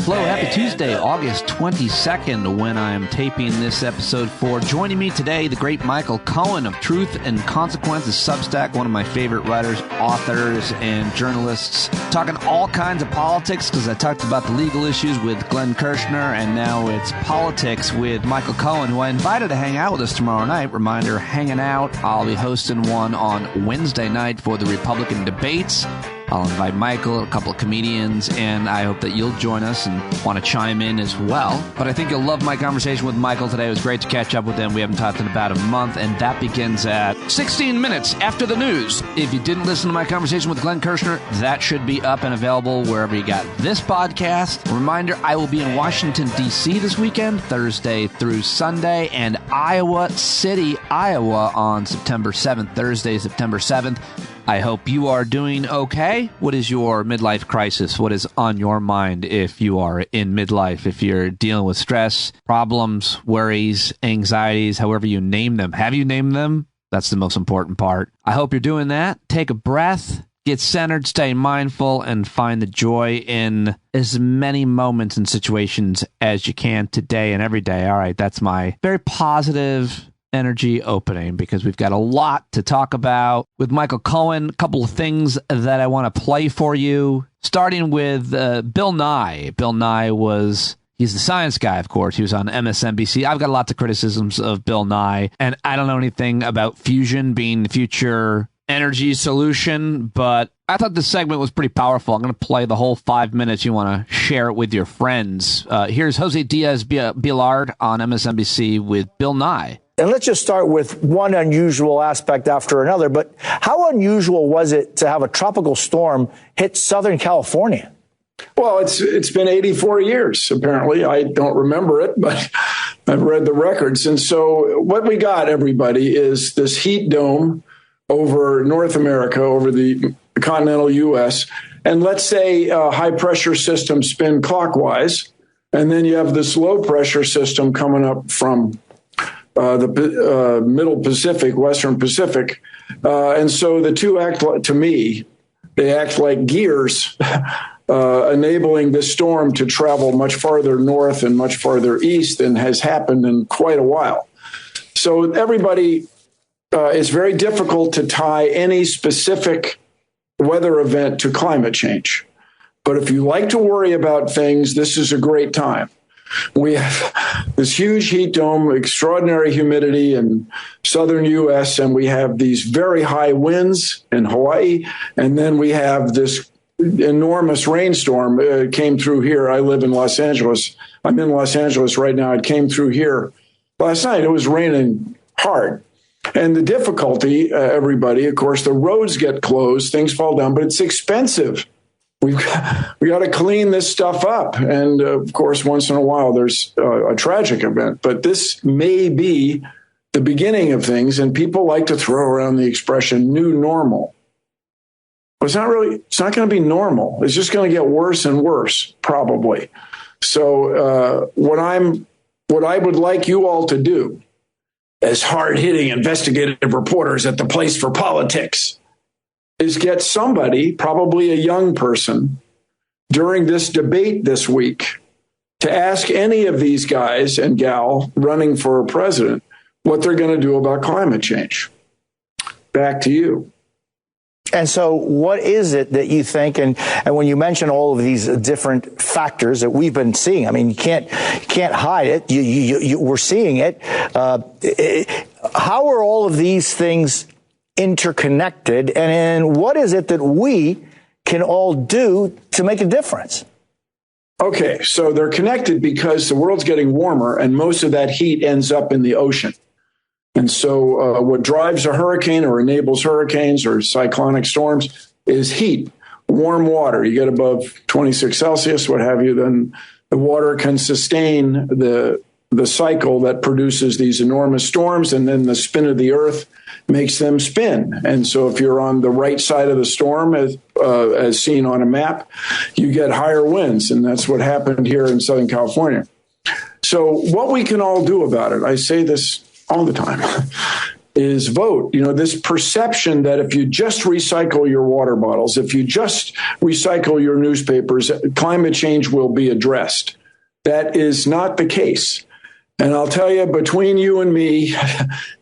Hello, happy Tuesday, August 22nd, when I'm taping this episode for. Joining me today, the great Michael Cohen of Truth and Consequences Substack, one of my favorite writers, authors, and journalists, talking all kinds of politics, because I talked about the legal issues with Glenn Kirshner, and now it's politics with Michael Cohen, who I invited to hang out with us tomorrow night. Reminder, hanging out. I'll be hosting one on Wednesday night for the Republican debates. I'll invite Michael, a couple of comedians, and I hope that you'll join us and want to chime in as well. But I think you'll love my conversation with Michael today. It was great to catch up with him. We haven't talked in about a month, and that begins at 16 minutes after the news. If you didn't listen to my conversation with Glenn Kirshner, that should be up and available wherever you got this podcast. Reminder, I will be in Washington, D.C. this weekend, Thursday through Sunday, and Iowa City, Iowa on September 7th, Thursday, September 7th. I hope you are doing okay. What is your midlife crisis? What is on your mind if you are in midlife? If you're dealing with stress, problems, worries, anxieties, however you name them. Have you named them? That's the most important part. I hope you're doing that. Take a breath, get centered, stay mindful, and find the joy in as many moments and situations as you can today and every day. All right, that's my very positive energy opening, because we've got a lot to talk about with Michael Cohen. A couple of things that I want to play for you, starting with Bill Nye. Bill Nye he's the science guy, of course. He was on MSNBC. I've got lots of criticisms of Bill Nye, and I don't know anything about fusion being the future energy solution, but I thought this segment was pretty powerful. I'm going to play the whole 5 minutes. You want to share it with your friends. Here's Jose Diaz-Balart on MSNBC with Bill Nye. And let's just start with one unusual aspect after another. But how unusual was it to have a tropical storm hit Southern California? Well, it's been 84 years, apparently. I don't remember it, but I've read the records. And so what we got, everybody, is this heat dome over North America, over the continental U.S. And let's say a high-pressure system spin clockwise, and then you have this low-pressure system coming up from the Middle Pacific, Western Pacific. And so the two act like gears, enabling this storm to travel much farther north and much farther east than has happened in quite a while. So everybody, it's very difficult to tie any specific weather event to climate change. But if you like to worry about things, this is a great time. We have this huge heat dome, extraordinary humidity in southern U.S., and we have these very high winds in Hawaii. And then we have this enormous rainstorm. It came through here. I live in Los Angeles. I'm in Los Angeles right now. It came through here last night. It was raining hard. And the difficulty, everybody, of course, the roads get closed, things fall down, but it's expensive. We got to clean this stuff up. And, of course, once in a while, there's a tragic event. But this may be the beginning of things. And people like to throw around the expression new normal. But it's not going to be normal. It's just going to get worse and worse, probably. So what I would like you all to do as hard-hitting investigative reporters at the Place for Politics is get somebody, probably a young person, during this debate this week to ask any of these guys and gal running for president what they're going to do about climate change. Back to you. And so what is it that you think, and when you mention all of these different factors that we've been seeing, I mean, you can't hide it. We're seeing it. How are all of these things interconnected, and what is it that we can all do to make a difference? Okay, so they're connected because the world's getting warmer, and most of that heat ends up in the ocean. And so what drives a hurricane or enables hurricanes or cyclonic storms is heat, warm water. You get above 26 Celsius, what have you, then the water can sustain the cycle that produces these enormous storms, and then the spin of the earth makes them spin. And so if you're on the right side of the storm, as seen on a map, you get higher winds. And that's what happened here in Southern California. So what we can all do about it, I say this all the time, is vote. This perception that if you just recycle your water bottles, if you just recycle your newspapers, climate change will be addressed. That is not the case. And I'll tell you, between you and me,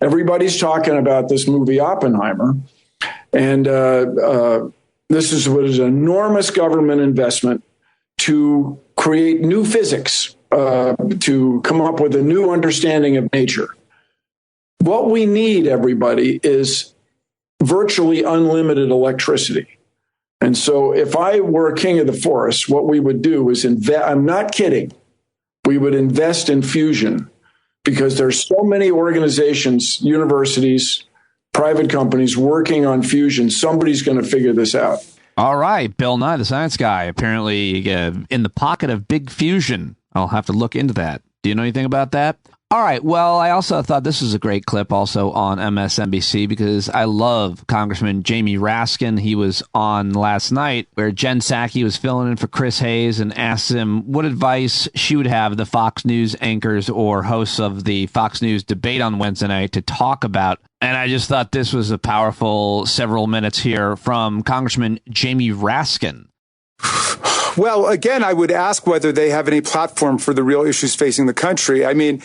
everybody's talking about this movie Oppenheimer. And this is what is an enormous government investment to create new physics, to come up with a new understanding of nature. What we need, everybody, is virtually unlimited electricity. And so if I were king of the forest, what we would do is invest. I'm not kidding. We would invest in fusion because there's so many organizations, universities, private companies working on fusion. Somebody's going to figure this out. All right. Bill Nye, the science guy, apparently in the pocket of big fusion. I'll have to look into that. Do you know anything about that? All right. Well, I also thought this was a great clip also on MSNBC because I love Congressman Jamie Raskin. He was on last night where Jen Psaki was filling in for Chris Hayes and asked him what advice she would have the Fox News anchors or hosts of the Fox News debate on Wednesday night to talk about. And I just thought this was a powerful several minutes here from Congressman Jamie Raskin. Well, again, I would ask whether they have any platform for the real issues facing the country. I mean,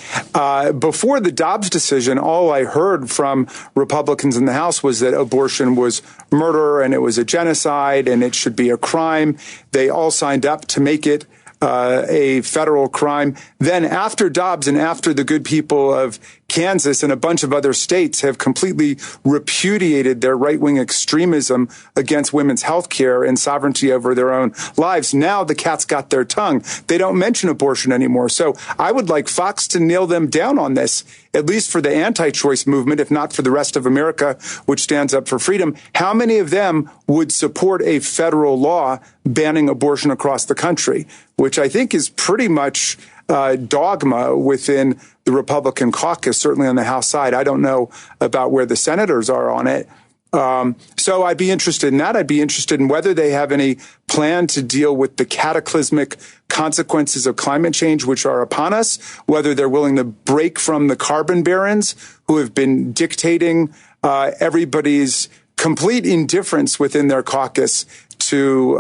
before the Dobbs decision, all I heard from Republicans in the House was that abortion was murder and it was a genocide and it should be a crime. They all signed up to make it a federal crime. Then after Dobbs and after the good people of Kansas and a bunch of other states have completely repudiated their right-wing extremism against women's health care and sovereignty over their own lives, now the cat's got their tongue. They don't mention abortion anymore. So I would like Fox to nail them down on this, at least for the anti-choice movement, if not for the rest of America, which stands up for freedom. How many of them would support a federal law banning abortion across the country, which I think is pretty much dogma within the Republican caucus, certainly on the House side. I don't know about where the senators are on it. So I'd be interested in that. I'd be interested in whether they have any plan to deal with the cataclysmic consequences of climate change, which are upon us, whether they're willing to break from the carbon barons who have been dictating everybody's complete indifference within their caucus to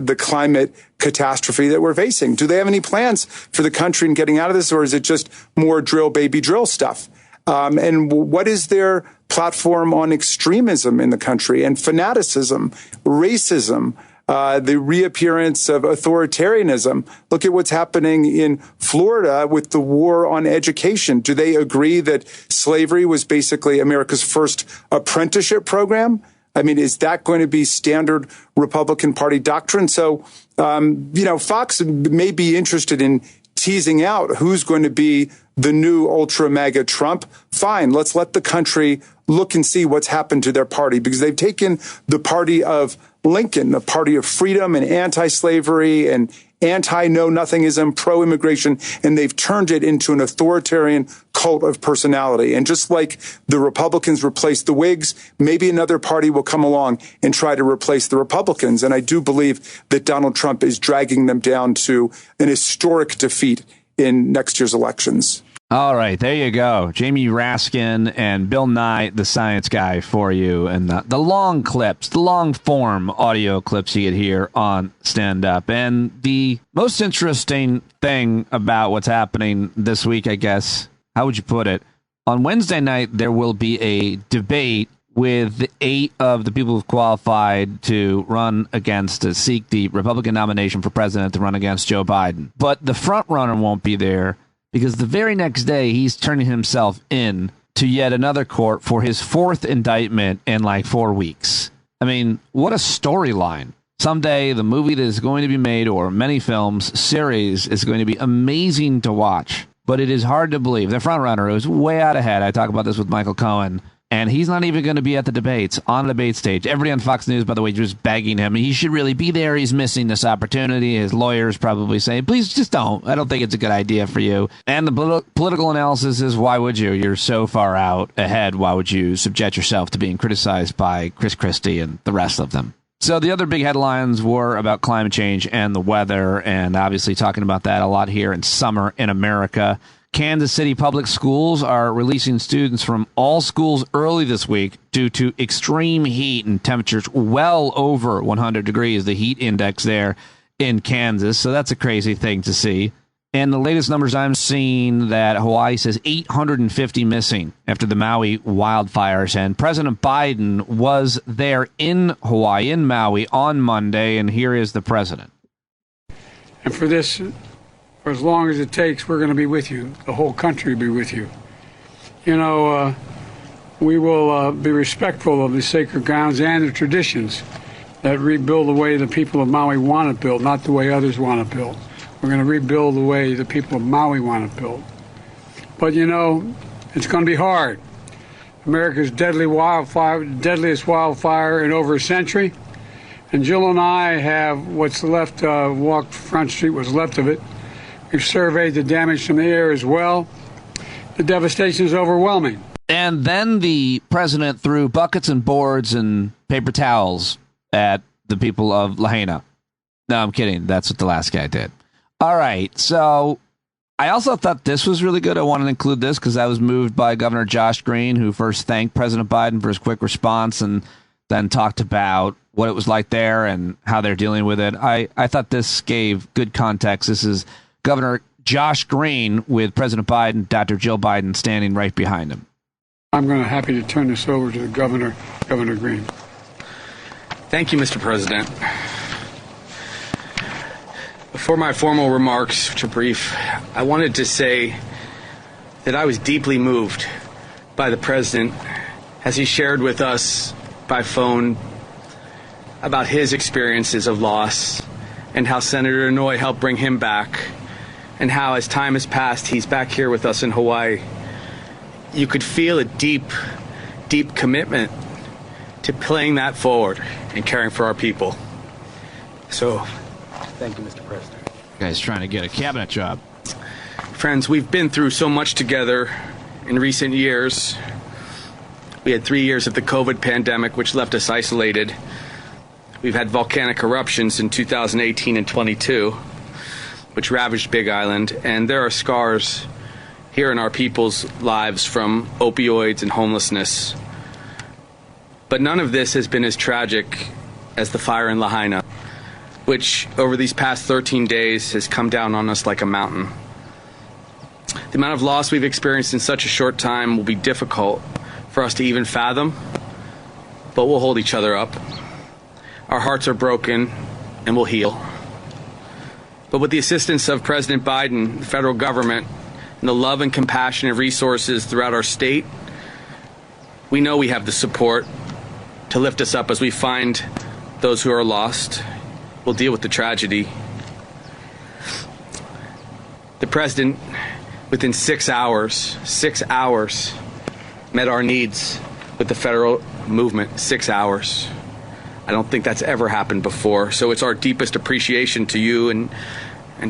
the climate catastrophe that we're facing. Do they have any plans for the country in getting out of this, or is it just more drill, baby, drill stuff? And what is their platform on extremism in the country and fanaticism, racism, the reappearance of authoritarianism? Look at what's happening in Florida with the war on education. Do they agree that slavery was basically America's first apprenticeship program? I mean, is that going to be standard Republican Party doctrine? So, Fox may be interested in teasing out who's going to be the new ultra MAGA Trump. Fine, let's let the country look and see what's happened to their party, because they've taken the party of Lincoln, the party of freedom and anti-slavery and anti-know-nothingism, pro-immigration, and they've turned it into an authoritarian cult of personality. And just like the Republicans replaced the Whigs, maybe another party will come along and try to replace the Republicans. And I do believe that Donald Trump is dragging them down to an historic defeat in next year's elections. All right, there you go. Jamie Raskin and Bill Nye, the science guy, for you. And the long clips, the long form audio clips you get here on Stand Up. And the most interesting thing about what's happening this week, I guess, how would you put it? On Wednesday night, there will be a debate with 8 of the people who've qualified to run against, to seek the Republican nomination for president to run against Joe Biden. But the front runner won't be there, because the very next day, he's turning himself in to yet another court for his 4th indictment in like 4 weeks. I mean, what a storyline. Someday, the movie that is going to be made, or many films, series, is going to be amazing to watch. But it is hard to believe. The front runner is way out ahead. I talk about this with Michael Cohen. And he's not even going to be at the debates, on the debate stage. Everybody on Fox News, by the way, just begging him. He should really be there. He's missing this opportunity. His lawyers probably saying, please just don't. I don't think it's a good idea for you. And the political analysis is, why would you? You're so far out ahead. Why would you subject yourself to being criticized by Chris Christie and the rest of them? So the other big headlines were about climate change and the weather, and obviously talking about that a lot here in summer in America. Kansas City Public Schools are releasing students from all schools early this week due to extreme heat and temperatures well over 100 degrees, the heat index there in Kansas. So that's a crazy thing to see. And the latest numbers I'm seeing that Hawaii says 850 missing after the Maui wildfires. And President Biden was there in Hawaii, in Maui, on Monday. And here is the president. And for this, for as long as it takes, we're going to be with you. The whole country will be with you. You know, we will be respectful of the sacred grounds and the traditions that rebuild the way the people of Maui want to build, not the way others want to build. We're going to rebuild the way the people of Maui want to build. But, you know, it's going to be hard. America's deadliest wildfire in over a century. And Jill and I have what's left, walked Front Street, what's left of it. We've surveyed the damage from the air as well. The devastation is overwhelming. And then the president threw buckets and boards and paper towels at the people of Lahaina. No, I'm kidding. That's what the last guy did. All right. So I also thought this was really good. I wanted to include this because I was moved by Governor Josh Green, who first thanked President Biden for his quick response and then talked about what it was like there and how they're dealing with it. I thought this gave good context. This is Governor Josh Green with President Biden, Dr. Jill Biden, standing right behind him. I'm going to happy to turn this over to the Governor Green. Thank you, Mr. President. Before my formal remarks, which are brief, I wanted to say that I was deeply moved by the President as he shared with us by phone about his experiences of loss and how Senator Inouye helped bring him back and how as time has passed, he's back here with us in Hawaii. You could feel a deep, deep commitment to playing that forward and caring for our people. So, thank you, Mr. President. Guy's trying to get a cabinet job. Friends, we've been through so much together in recent years. We had 3 years of the COVID pandemic, which left us isolated. We've had volcanic eruptions in 2018 and 22, which ravaged Big Island, and there are scars here in our people's lives from opioids and homelessness. But none of this has been as tragic as the fire in Lahaina, which over these past 13 days has come down on us like a mountain. The amount of loss we've experienced in such a short time will be difficult for us to even fathom, but we'll hold each other up. Our hearts are broken and we'll heal. But with the assistance of President Biden, the federal government, and the love and compassion and resources throughout our state, we know we have the support to lift us up as we find those who are lost. We'll deal with the tragedy. The president, within 6 hours, met our needs with the federal movement. 6 hours. I don't think that's ever happened before. So it's our deepest appreciation to you and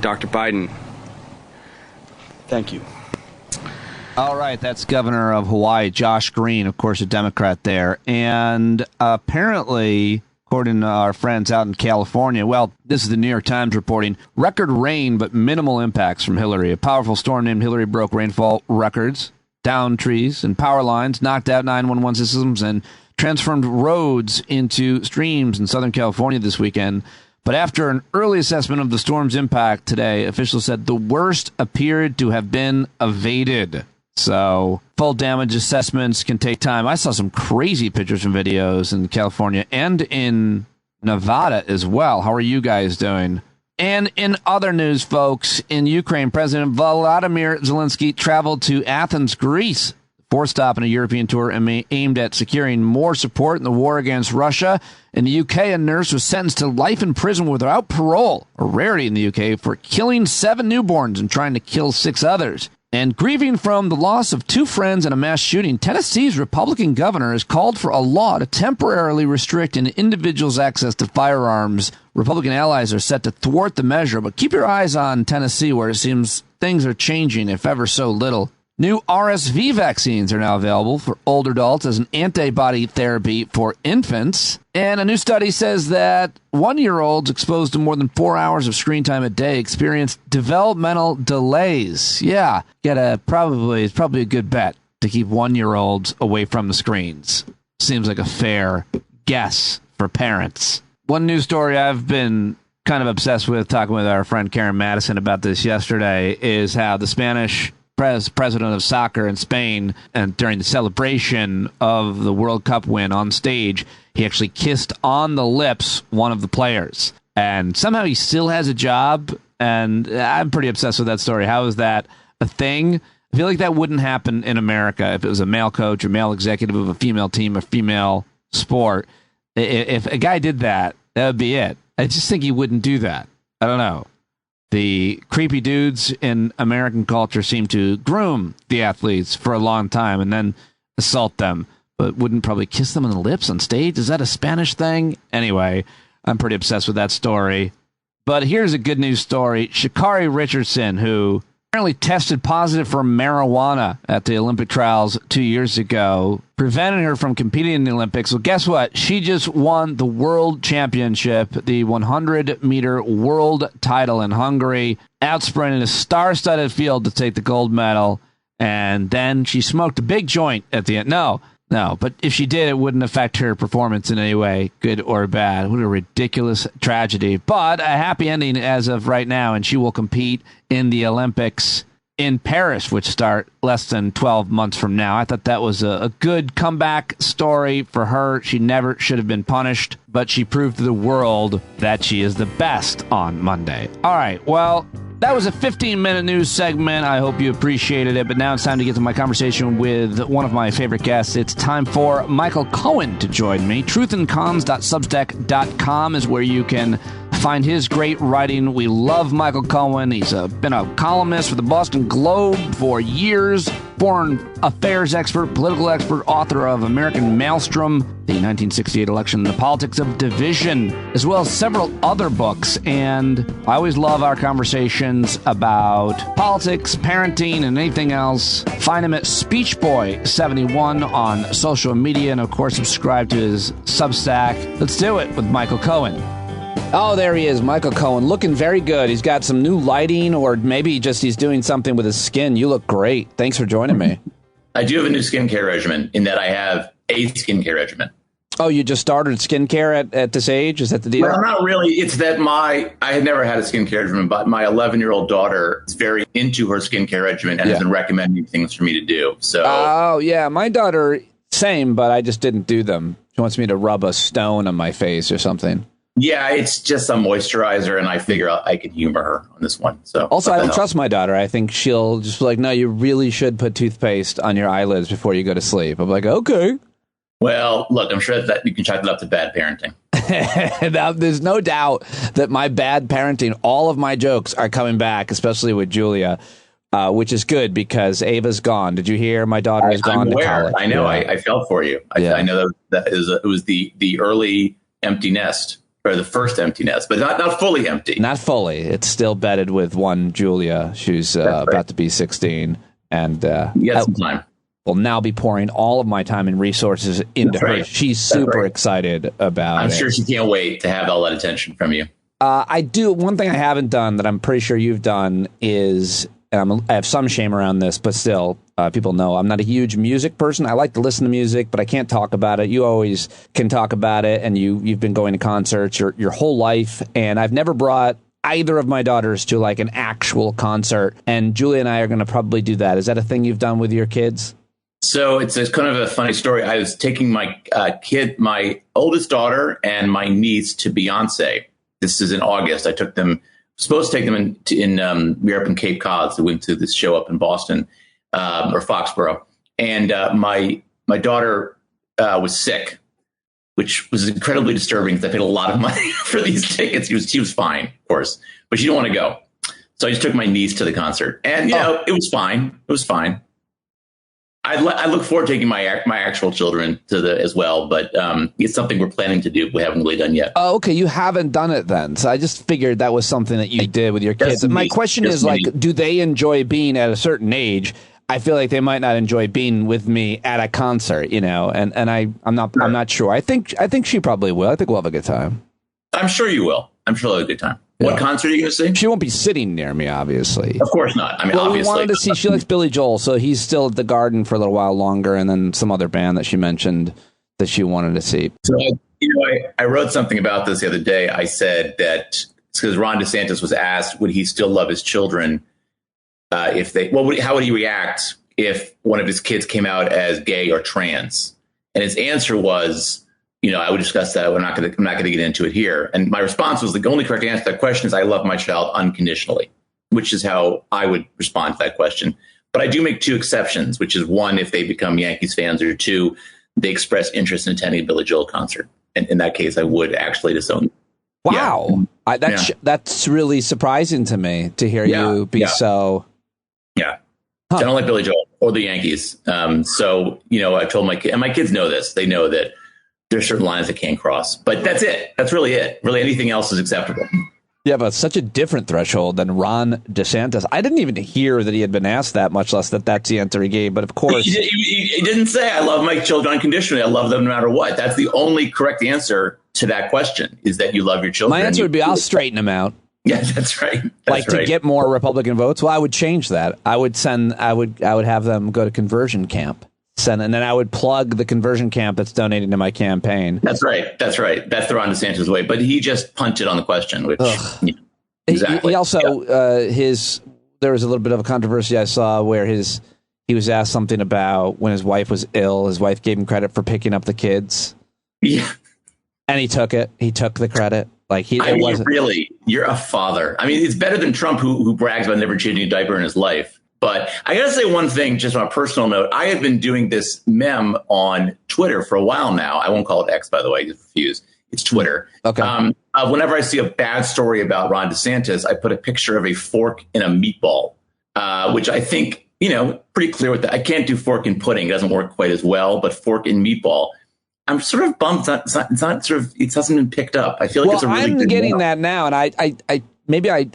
Dr. Biden. Thank you. All right, that's Governor of Hawaii, Josh Green, of course, a Democrat there. And apparently, according to our friends out in California, well, this is the New York Times reporting, record rain but minimal impacts from Hillary. A powerful storm named Hillary broke rainfall records, downed trees and power lines, knocked out 911 systems, and transformed roads into streams in Southern California this weekend. But after an early assessment of the storm's impact today, officials said the worst appeared to have been evaded. So full damage assessments can take time. I saw some crazy pictures and videos in California and in Nevada as well. How are you guys doing? And in other news, folks, in Ukraine, President Volodymyr Zelensky traveled to Athens, Greece, fourth stop in a European tour aimed at securing more support in the war against Russia. In the UK, a nurse was sentenced to life in prison without parole, a rarity in the UK, for killing 7 newborns and trying to kill 6 others. And grieving from the loss of 2 friends in a mass shooting, Tennessee's Republican governor has called for a law to temporarily restrict an individual's access to firearms. Republican allies are set to thwart the measure, but keep your eyes on Tennessee, where it seems things are changing, if ever so little. New RSV vaccines are now available for older adults as an antibody therapy for infants. And a new study says that 1-year-olds exposed to more than 4 hours of screen time a day experience developmental delays. Yeah, it's probably a good bet to keep 1-year-olds away from the screens. Seems like a fair guess for parents. One news story I've been kind of obsessed with, talking with our friend Karen Madison about this yesterday, is how the Spanish president of soccer in Spain, and during the celebration of the World Cup win on stage, he actually kissed on the lips one of the players. And somehow he still has a job, and I'm pretty obsessed with that story. How is that a thing? I feel like that wouldn't happen in America if it was a male coach or male executive of a female team or female sport. If a guy did that, that would be it. I just think he wouldn't do that. I don't know. The creepy dudes in American culture seem to groom the athletes for a long time and then assault them, but wouldn't probably kiss them on the lips on stage. Is that a Spanish thing? Anyway, I'm pretty obsessed with that story. But here's a good news story. Sha'Carri Richardson, who apparently tested positive for marijuana at the Olympic trials 2 years ago, prevented her from competing in the Olympics. Well, guess what? She just won the world championship, the 100-meter world title in Hungary, outsprinted a star-studded field to take the gold medal, and then she smoked a big joint at the end. No, but if she did, it wouldn't affect her performance in any way, good or bad. What a ridiculous tragedy. But a happy ending as of right now, and she will compete in the Olympics in Paris, which start less than 12 months from now. I thought that was a good comeback story for her. She never should have been punished, but she proved to the world that she is the best on Monday. All right, well, that was a 15-minute news segment. I hope you appreciated it, but now it's time to get to my conversation with one of my favorite guests. It's time for Michael Cohen to join me. Truthandcons.substack.com is where you can find his great writing. We love Michael Cohen. He's been a columnist for the Boston Globe for years, foreign affairs expert, political expert, author of American Maelstrom, the 1968 election, The Politics of Division, as well as several other books. And I always love our conversations about politics, parenting, and anything else. Find him at SpeechBoy71 on social media, and of course, subscribe to his Substack. Let's do it with Michael Cohen. Oh, there he is, Michael Cohen, looking very good. He's got some new lighting, or maybe just he's doing something with his skin. You look great. Thanks for joining me. I do have a new skincare regimen in that I have a skincare regimen. Oh, you just started skincare at this age? Is that the deal? Well, not really. It's that I had never had a skincare regimen, but my 11-year-old daughter is very into her skincare regimen and has been recommending things for me to do. So, oh, yeah, my daughter, same, but I just didn't do them. She wants me to rub a stone on my face or something. Yeah, it's just a moisturizer, and I figure I can humor her on this one. So, also, I don't trust my daughter. I think she'll just be like, no, you really should put toothpaste on your eyelids before you go to sleep. I'm like, okay. Well, look, I'm sure that you can chalk it up to bad parenting. Now, there's no doubt that my bad parenting, all of my jokes are coming back, especially with Julia, which is good because Ava's gone. Did you hear? My daughter has gone to college. I know. Yeah. I felt for you. I know that it was the early empty nest. Or the first empty nest, but not fully empty. Not fully. It's still bedded with one Julia. She's about to be 16. And you got some time. Will now be pouring all of my time and resources into her. She's super excited about it. I'm sure she can't wait to have all that attention from you. I do. One thing I haven't done that I'm pretty sure you've done is, I have some shame around this, but still, people know I'm not a huge music person. I like to listen to music, but I can't talk about it. You always can talk about it, and you've been going to concerts your whole life, and I've never brought either of my daughters to like an actual concert, and Julia and I are going to probably do that. Is that a thing you've done with your kids? So it's kind of a funny story. I was taking my my oldest daughter and my niece to Beyonce. This is in August. I took them. Supposed to take them we were up in Cape Cod. So we went to this show up in Boston or Foxborough, and my daughter was sick, which was incredibly disturbing because I paid a lot of money for these tickets. She was fine, of course, but she didn't want to go. So I just took my niece to the concert, and it was fine. It was fine. I look forward to taking my actual children to as well, but it's something we're planning to do. We haven't really done yet. Oh, okay. You haven't done it then. So I just figured that was something that you did with your kids. My question is, like, do they enjoy being at a certain age I feel like they might not enjoy being with me at a concert, and I'm not sure. I think she probably will. I think we'll have a good time. I'm sure you will. I'm sure we'll have a good time. What concert are you going to see? She won't be sitting near me, obviously. Of course not. I mean, obviously. We wanted to see. She likes Billy Joel, so he's still at the Garden for a little while longer, and then some other band that she mentioned that she wanted to see. So, I wrote something about this the other day. I said that it's because Ron DeSantis was asked, would he still love his children how would he react if one of his kids came out as gay or trans? And his answer was, I would discuss that. I'm not going to get into it here. And my response was the only correct answer to that question is I love my child unconditionally, which is how I would respond to that question. But I do make two exceptions, which is one, if they become Yankees fans, or two, they express interest in attending a Billy Joel concert. And in that case, I would actually disown. Wow. Yeah. That's really surprising to me to hear you be so. Yeah. Huh. I don't like Billy Joel or the Yankees. So, I told my kids, and my kids know this. They know that there's certain lines that can't cross. But that's it. That's really it. Really, anything else is acceptable. Yeah, but such a different threshold than Ron DeSantis. I didn't even hear that he had been asked that, much less that's the answer he gave. But of course, he didn't say, I love my children unconditionally. I love them no matter what. That's the only correct answer to that question, is that you love your children. My answer would be, I'll straighten them out. Yeah, that's right. To get more Republican votes. Well, I would change that. I would have them go to conversion camp. And then I would plug the conversion camp that's donating to my campaign. That's right. That's the Ron DeSantis way. But he just punted on the question, which exactly. He also there was a little bit of a controversy I saw where he was asked something about when his wife was ill. His wife gave him credit for picking up the kids. Yeah, and he took it. He took the credit. Wasn't really. You're a father. I mean, it's better than Trump, who brags about never changing a diaper in his life. But I got to say one thing, just on a personal note. I have been doing this meme on Twitter for a while now. I won't call it X, by the way. I just refuse. It's Twitter. Okay. Whenever I see a bad story about Ron DeSantis, I put a picture of a fork and a meatball, which I think, pretty clear with that. I can't do fork and pudding. It doesn't work quite as well, but fork and meatball. I'm sort of bummed. It hasn't been picked up. I feel like it's a really good getting meme. that now, and I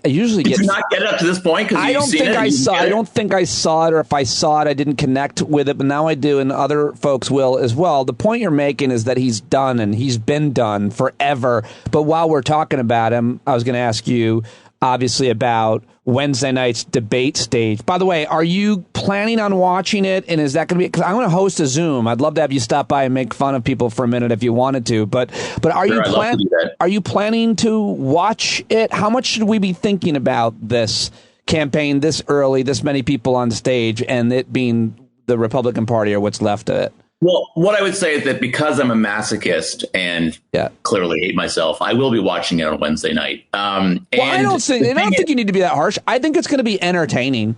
usually get. Did you not get it up to this point? I don't think I saw. I don't think I saw it, or if I saw it, I didn't connect with it. But now I do, and other folks will as well. The point you're making is that he's done, and he's been done forever. But while we're talking about him, I was going to ask you, obviously, about Wednesday night's debate stage. By the way, are you planning on watching it? And is that going to be, because I'm going to host a Zoom. I'd love to have you stop by and make fun of people for a minute if you wanted to. But are you planning to watch it? How much should we be thinking about this campaign this early, this many people on stage, and it being the Republican Party or what's left of it? Well, what I would say is that because I'm a masochist and clearly hate myself, I will be watching it on Wednesday night. I don't think you need to be that harsh. I think it's going to be entertaining.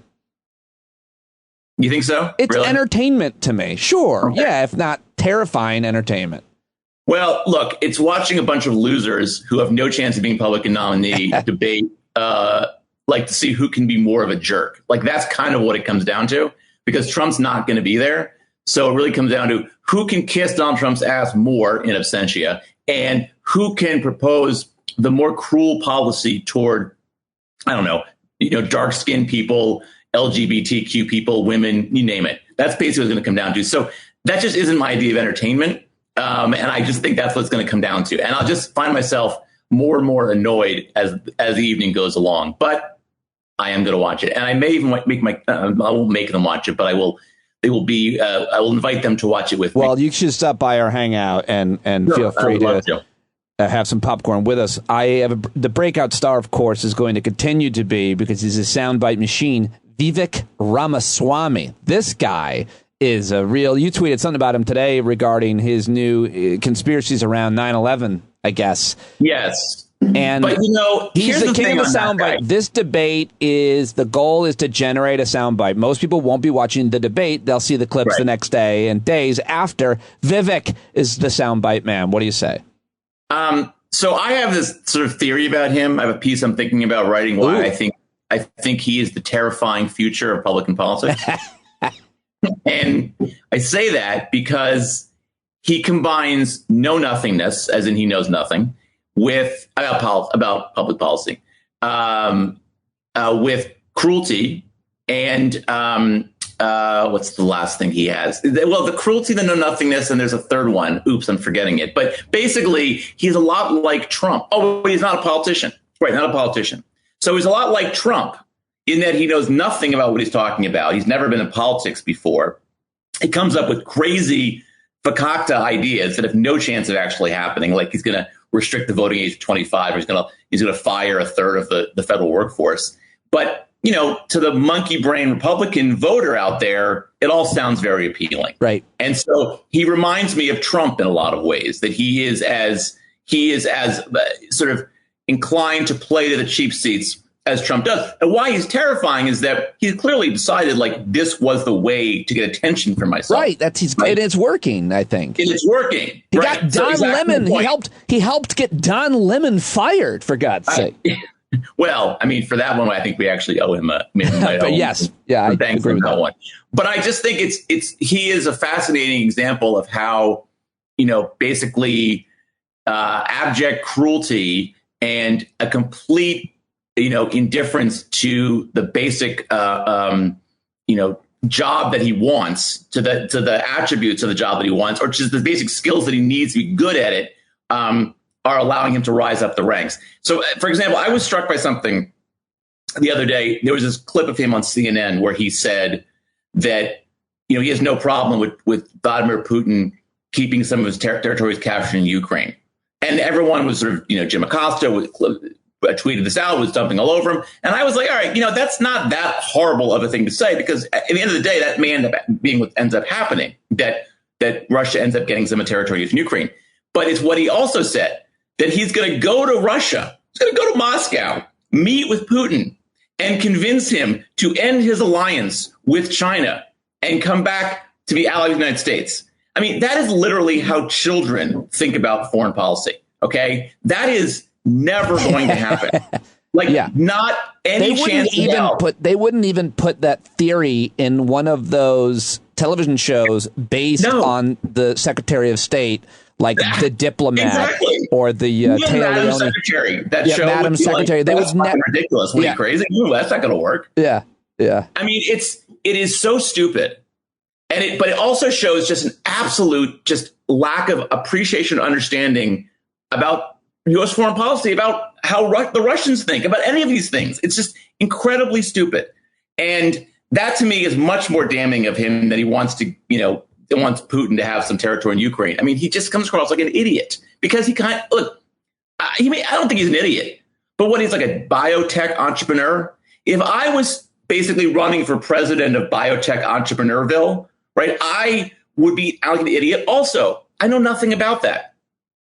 You think so? It's entertainment to me. Sure. Okay. Yeah, if not terrifying entertainment. Well, look, it's watching a bunch of losers who have no chance of being Republican nominee debate, to see who can be more of a jerk. That's kind of what it comes down to, because Trump's not going to be there. So it really comes down to who can kiss Donald Trump's ass more in absentia, and who can propose the more cruel policy toward, dark-skinned people, LGBTQ people, women, you name it. That's basically what it's going to come down to. So that just isn't my idea of entertainment. And I just think that's what it's going to come down to. And I'll just find myself more and more annoyed as the evening goes along. But I am going to watch it. And I may even I won't make them watch it, but I will invite them to watch it with me. Well, you should stop by our hangout and feel free to have some popcorn with us. The breakout star, of course, is going to continue to be, because he's a soundbite machine, Vivek Ramaswamy. This guy is a real. You tweeted something about him today regarding his new conspiracies around 9/11, I guess. Yes. And but he's the king of the soundbite. This debate the goal is to generate a soundbite. Most people won't be watching the debate. They'll see the clips the next day and days after. Vivek is the soundbite man. What do you say? So I have this sort of theory about him. I have a piece I'm thinking about writing why I think he is the terrifying future of Republican politics. And I say that because he combines know-nothingness, as in he knows nothing, with about public policy, with cruelty and what's the last thing he has? Well, the cruelty, the know-nothingness, and there's a third one. Oops, I'm forgetting it. But basically, he's a lot like Trump. Oh, but he's not a politician. Right, not a politician. So he's a lot like Trump in that he knows nothing about what he's talking about. He's never been in politics before. He comes up with crazy fakakta ideas that have no chance of actually happening, like he's going to restrict the voting age to 25, or he's going to fire a third of the federal workforce. But to the monkey brain Republican voter out there, it all sounds very appealing. Right. And so he reminds me of Trump in a lot of ways, that he is as sort of inclined to play to the cheap seats as Trump does. And why he's terrifying is that he's clearly decided, like, this was the way to get attention from myself. Right. And it's working, I think. And it's working. He got Don Lemon. He helped get Don Lemon fired, for God's sake. Well, I mean, for that one, I think we actually owe him but yes, yeah, I agree with that one. But I just think he is a fascinating example of how, basically abject cruelty and a complete, indifference to the basic, job that he wants, to the attributes of the job that he wants, or just the basic skills that he needs to be good at it, are allowing him to rise up the ranks. So, for example, I was struck by something the other day. There was this clip of him on CNN where he said that, he has no problem with Vladimir Putin keeping some of his territories captured in Ukraine. And everyone was sort of, Jim Acosta tweeted this out, was dumping all over him. And I was like, all right, that's not that horrible of a thing to say, because at the end of the day, that may end up being what ends up happening, that Russia ends up getting some territories in Ukraine. But it's what he also said, that he's going to go to Russia, he's going to go to Moscow, meet with Putin, and convince him to end his alliance with China and come back to be allied with the United States. I mean, that is literally how children think about foreign policy. OK, that is never going to happen. Not any chance in hell. They wouldn't even put that theory in one of those television shows based on the Secretary of State, like The Diplomat, or the Madam Secretary. That show, Madam Secretary. They was ridiculous. Were you crazy? Ooh, that's not going to work. Yeah. I mean, it is so stupid, but it also shows just an absolute lack of appreciation and understanding about U.S. foreign policy, about how the Russians think about any of these things. It's just incredibly stupid, and that to me is much more damning of him that he wants to, wants Putin to have some territory in Ukraine. I mean, he just comes across like an idiot, because he I don't think he's an idiot, but what, he's like a biotech entrepreneur. If I was basically running for president of biotech entrepreneurville, right, I would be like an idiot also. I know nothing about that.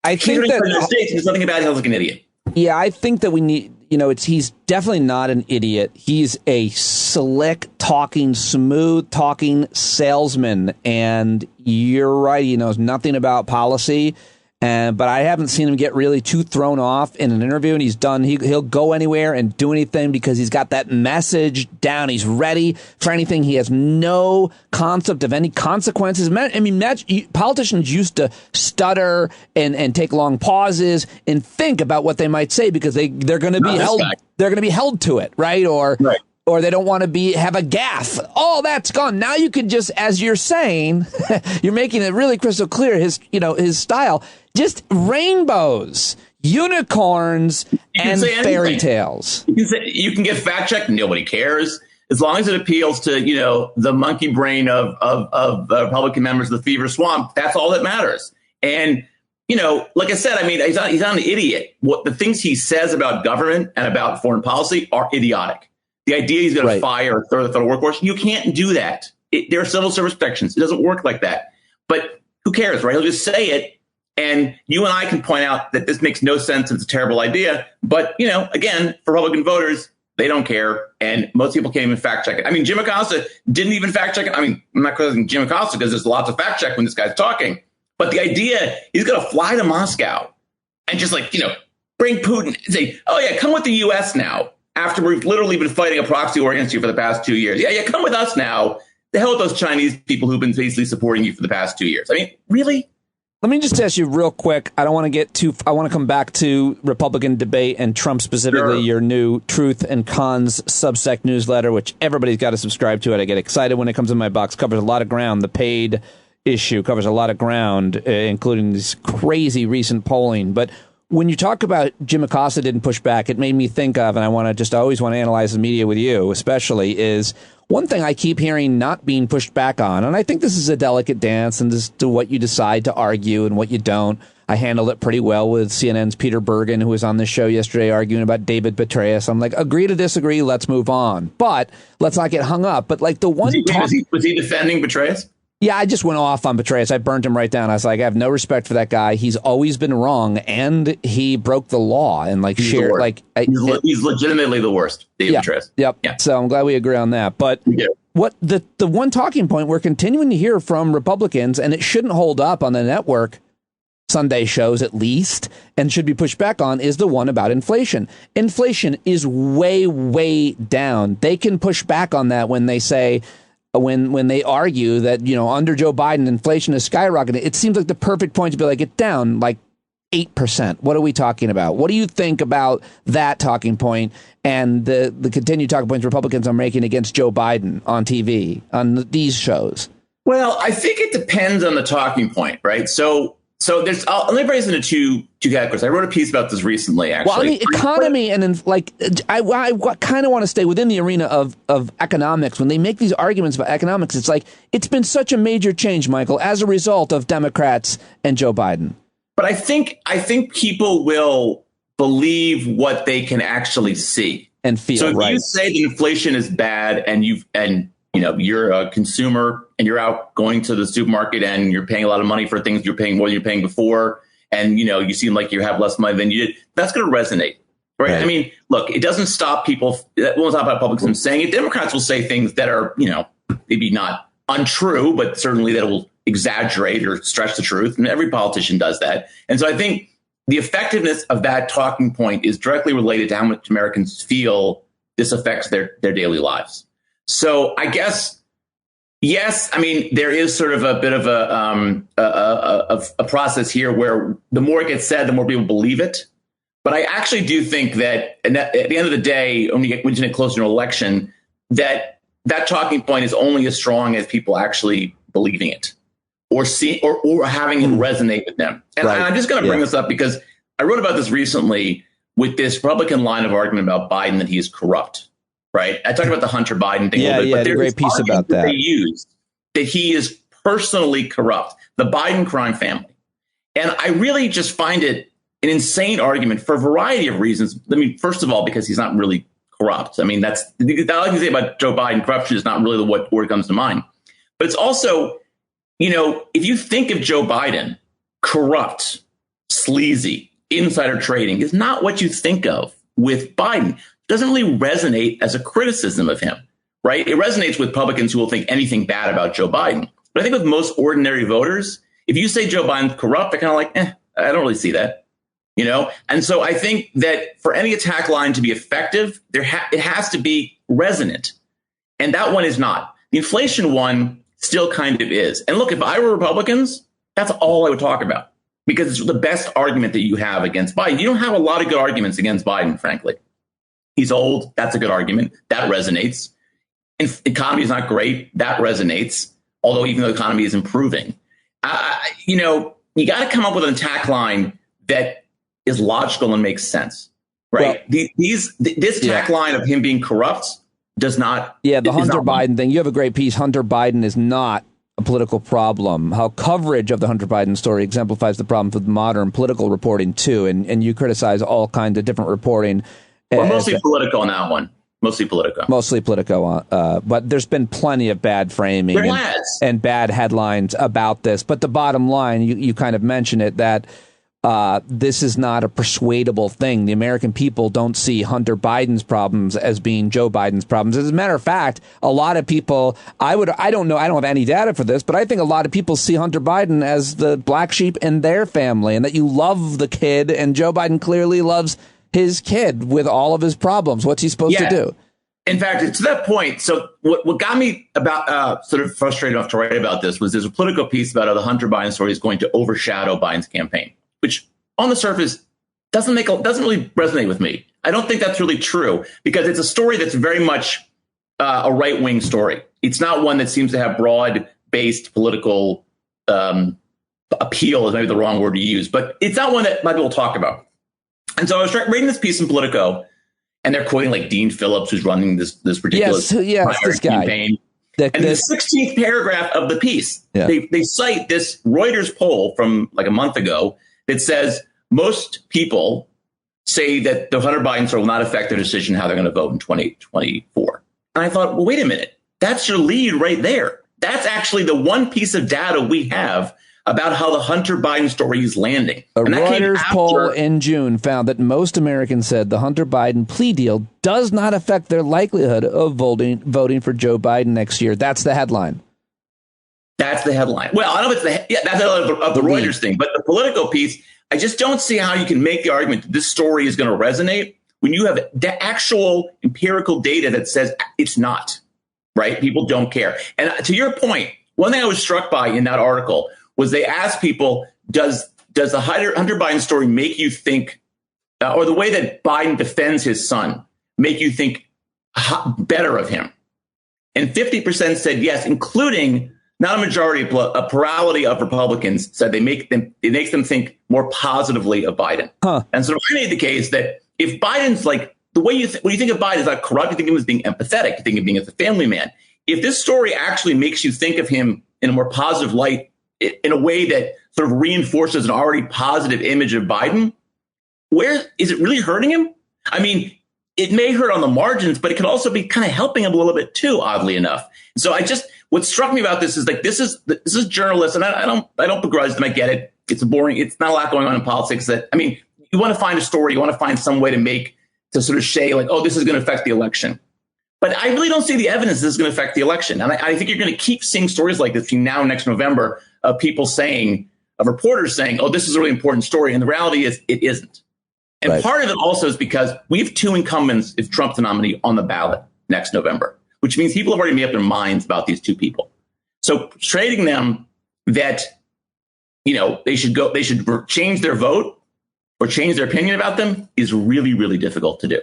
I think that the United States, there's nothing about it. He's like an idiot. Yeah, I think that we need, he's definitely not an idiot. He's a slick talking, smooth talking salesman. And you're right. He knows nothing about policy. But I haven't seen him get really too thrown off in an interview. And he'll go anywhere and do anything because he's got that message down. He's ready for anything. He has no concept of any consequences. I mean, politicians used to stutter and take long pauses and think about what they might say, because they're going to be held. They're going to be held to it, right? Or they don't want to have a gaffe. Oh, that's gone. Now you can just, as you're saying, you're making it really crystal clear. His style. Just rainbows, unicorns, and fairy tales. You can get fact checked. Nobody cares, as long as it appeals to the monkey brain of Republican members of the fever swamp. That's all that matters. And like I said, I mean, he's not an idiot. What the things he says about government and about foreign policy are idiotic. The idea he's going to fire a third of the federal workforce, you can't do that. There are civil service protections. It doesn't work like that. But who cares, right? He'll just say it. And you and I can point out that this makes no sense. It's a terrible idea. But, again, for Republican voters, they don't care. And most people can't even fact check it. I mean, Jim Acosta didn't even fact check it. I mean, I'm not criticizing Jim Acosta, because there's lots of fact check when this guy's talking. But the idea, he's going to fly to Moscow and just bring Putin and say, oh, yeah, come with the U.S. now, after we've literally been fighting a proxy war against you for the past 2 years. Yeah, come with us now. The hell with those Chinese people who've been basically supporting you for the past 2 years. I mean, really? Let me just ask you real quick. I want to come back to Republican debate and Trump specifically, your new Truth and Cons Substack newsletter, which everybody's got to subscribe to it. I get excited when it comes in my box. Covers a lot of ground. The paid issue covers a lot of ground, including this crazy recent polling. But when you talk about Jim Acosta didn't push back, it made me think of, and I always want to analyze the media with you, especially, is one thing I keep hearing not being pushed back on, and I think this is a delicate dance, and this to what you decide to argue and what you don't. I handled it pretty well with CNN's Peter Bergen, who was on this show yesterday arguing about David Petraeus. I'm like, agree to disagree, let's move on. But let's not get hung up. But like the one was he defending Petraeus? Yeah, I just went off on Petraeus. I burned him right down. I was like, I have no respect for that guy. He's always been wrong, and he broke the law and like shared like he's legitimately the worst. David Petraeus. Yep. Yeah. So I'm glad we agree on that. But what the one talking point we're continuing to hear from Republicans, and it shouldn't hold up on the network Sunday shows at least, and should be pushed back on, is the one about inflation. Inflation is way, way down. They can push back on that when they say, when they argue that, you know, under Joe Biden, inflation is skyrocketing. It seems like the perfect point to be like, it's down like 8%. What are we talking about? What do you think about that talking point and the continued talking points Republicans are making against Joe Biden on TV, on these shows? Well, I think it depends on the talking point, right? So there's, let me break this into two categories. I wrote a piece about this recently, actually. Well, I mean, economy and like, I kind of want to stay within the arena of economics. When they make these arguments about economics, it's like, it's been such a major change, Michael, as a result of Democrats and Joe Biden. But I think people will believe what they can actually see and feel. So if you say that inflation is bad and you're a consumer and you're out going to the supermarket and you're paying a lot of money for things you're paying more than you're paying before, and you seem like you have less money than you did, that's going to resonate, right? I mean, look, it doesn't stop people. That won't stop Republicans from saying it. Democrats will say things that are, maybe not untrue, but certainly that will exaggerate or stretch the truth. And every politician does that. And so I think the effectiveness of that talking point is directly related to how much Americans feel this affects their daily lives. So I guess, yes, I mean, there is sort of a bit of a process here where the more it gets said, the more people believe it. But I actually do think that at the end of the day, when you get closer to an election, that talking point is only as strong as people actually believing it or having it resonate with them. And I'm just going to bring this up because I wrote about this recently with this Republican line of argument about Biden, that he is corrupt. Right. I talked about the Hunter Biden thing a little bit, but there's a great piece about that. They use that he is personally corrupt, the Biden crime family. And I really just find it an insane argument for a variety of reasons. I mean, first of all, because he's not really corrupt. I mean, that's all I can say about Joe Biden. Corruption is not really what word comes to mind. But it's also, if you think of Joe Biden, corrupt, sleazy, insider trading is not what you think of with Biden. Doesn't really resonate as a criticism of him, right? It resonates with Republicans who will think anything bad about Joe Biden. But I think with most ordinary voters, if you say Joe Biden's corrupt, they're kind of like, I don't really see that, And so I think that for any attack line to be effective, it has to be resonant. And that one is not. The inflation one still kind of is. And look, if I were Republicans, that's all I would talk about because it's the best argument that you have against Biden. You don't have a lot of good arguments against Biden, frankly. He's old. That's a good argument. That resonates. Economy is not great. That resonates. Although even though the economy is improving, you got to come up with an attack line that is logical and makes sense, right? Well, this attack line of him being corrupt does not. Yeah, the Hunter Biden thing. You have a great piece. Hunter Biden is not a political problem. How coverage of the Hunter Biden story exemplifies the problems with modern political reporting too, and you criticize all kinds of different reporting. Well, mostly Politico on that one. Mostly Politico. But there's been plenty of bad framing and bad headlines about this. But the bottom line, you kind of mentioned it, that this is not a persuadable thing. The American people don't see Hunter Biden's problems as being Joe Biden's problems. As a matter of fact, a lot of people, I don't know, I don't have any data for this, but I think a lot of people see Hunter Biden as the black sheep in their family, and that you love the kid, and Joe Biden clearly loves his kid with all of his problems. What's he supposed to do? In fact, to that point, so what got me about sort of frustrated enough to write about this was there's a political piece about how the Hunter Biden story is going to overshadow Biden's campaign, which on the surface doesn't really resonate with me. I don't think that's really true because it's a story that's very much a right-wing story. It's not one that seems to have broad-based political appeal, is maybe the wrong word to use, but it's not one that a lot of people talk about. And so I was reading this piece in Politico, and they're quoting like Dean Phillips, who's running this ridiculous this guy. campaign. And in the 16th paragraph of the piece, they cite this Reuters poll from like a month ago that says most people say that the Hunter Biden story will not affect their decision how they're going to vote in 2024. And I thought, well, wait a minute. That's your lead right there. That's actually the one piece of data we have about how the Hunter Biden story is landing. A Reuters poll in June found that most Americans said the Hunter Biden plea deal does not affect their likelihood of voting for Joe Biden next year. That's the headline. That's the headline. Well, I don't know if it's that's of the Reuters thing, but the Politico piece, I just don't see how you can make the argument that this story is going to resonate when you have the actual empirical data that says it's not, right? People don't care. And to your point, one thing I was struck by in that article was they asked people, does the Hunter Biden story make you think, or the way that Biden defends his son, make you think better of him? And 50% said yes, including not a majority, a plurality of Republicans said it makes them think more positively of Biden. And so I made the case that if Biden's like the way when you think of Biden is not corrupt, you think of him as being empathetic, you think of him being as a family man. If this story actually makes you think of him in a more positive light, in a way that sort of reinforces an already positive image of Biden, where is it really hurting him? I mean, it may hurt on the margins, but it could also be kind of helping him a little bit too, oddly enough. So what struck me about this is like this is journalists, and I don't begrudge them. I get it. It's boring. It's not a lot going on in politics. You want to find a story, you want to find some way to sort of say like, oh, this is going to affect the election. But I really don't see the evidence this is going to affect the election. And I think you're going to keep seeing stories like this between now and next November of people saying, of reporters saying, oh, this is a really important story. And the reality is it isn't. And part of it also is because we have two incumbents, if Trump's the nominee, on the ballot next November, which means people have already made up their minds about these two people. So trading them that, they should change their vote or change their opinion about them is really, really difficult to do.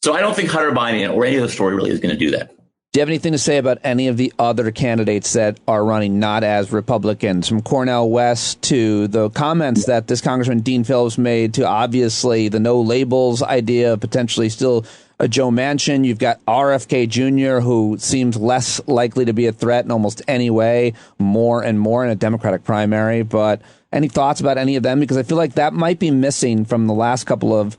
So I don't think Hunter Biden or any of the story really is going to do that. Do you have anything to say about any of the other candidates that are running not as Republicans, from Cornel West to the comments that this Congressman Dean Phillips made to obviously the no labels idea, potentially still a Joe Manchin? You've got RFK Jr., who seems less likely to be a threat in almost any way, more and more in a Democratic primary. But any thoughts about any of them? Because I feel like that might be missing from the last couple of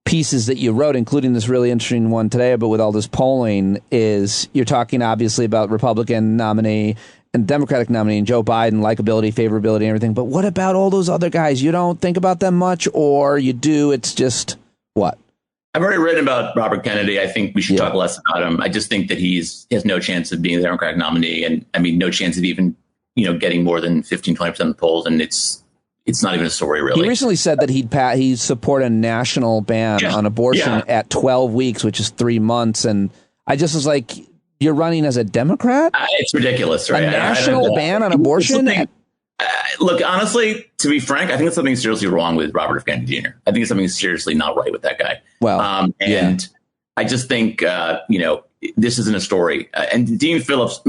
pieces that you wrote, including this really interesting one today, but with all this polling, is you're talking obviously about Republican nominee and Democratic nominee and Joe Biden, likability, favorability, and everything. But what about all those other guys? You don't think about them much, or you do? It's just what? I've already written about Robert Kennedy. I think we should talk less about him. I just think that he has no chance of being the Democratic nominee, and I mean, no chance of even getting more than 15-20% of the polls, and it's not even a story, really. He recently said that he'd support a national ban on abortion at 12 weeks, which is 3 months. And I just was like, you're running as a Democrat? It's ridiculous, right? A national ban on abortion? Look, honestly, to be frank, I think there's something seriously wrong with Robert F. Kennedy Jr. I think there's something seriously not right with that guy. Well, I just think, this isn't a story. And Dean Phillips,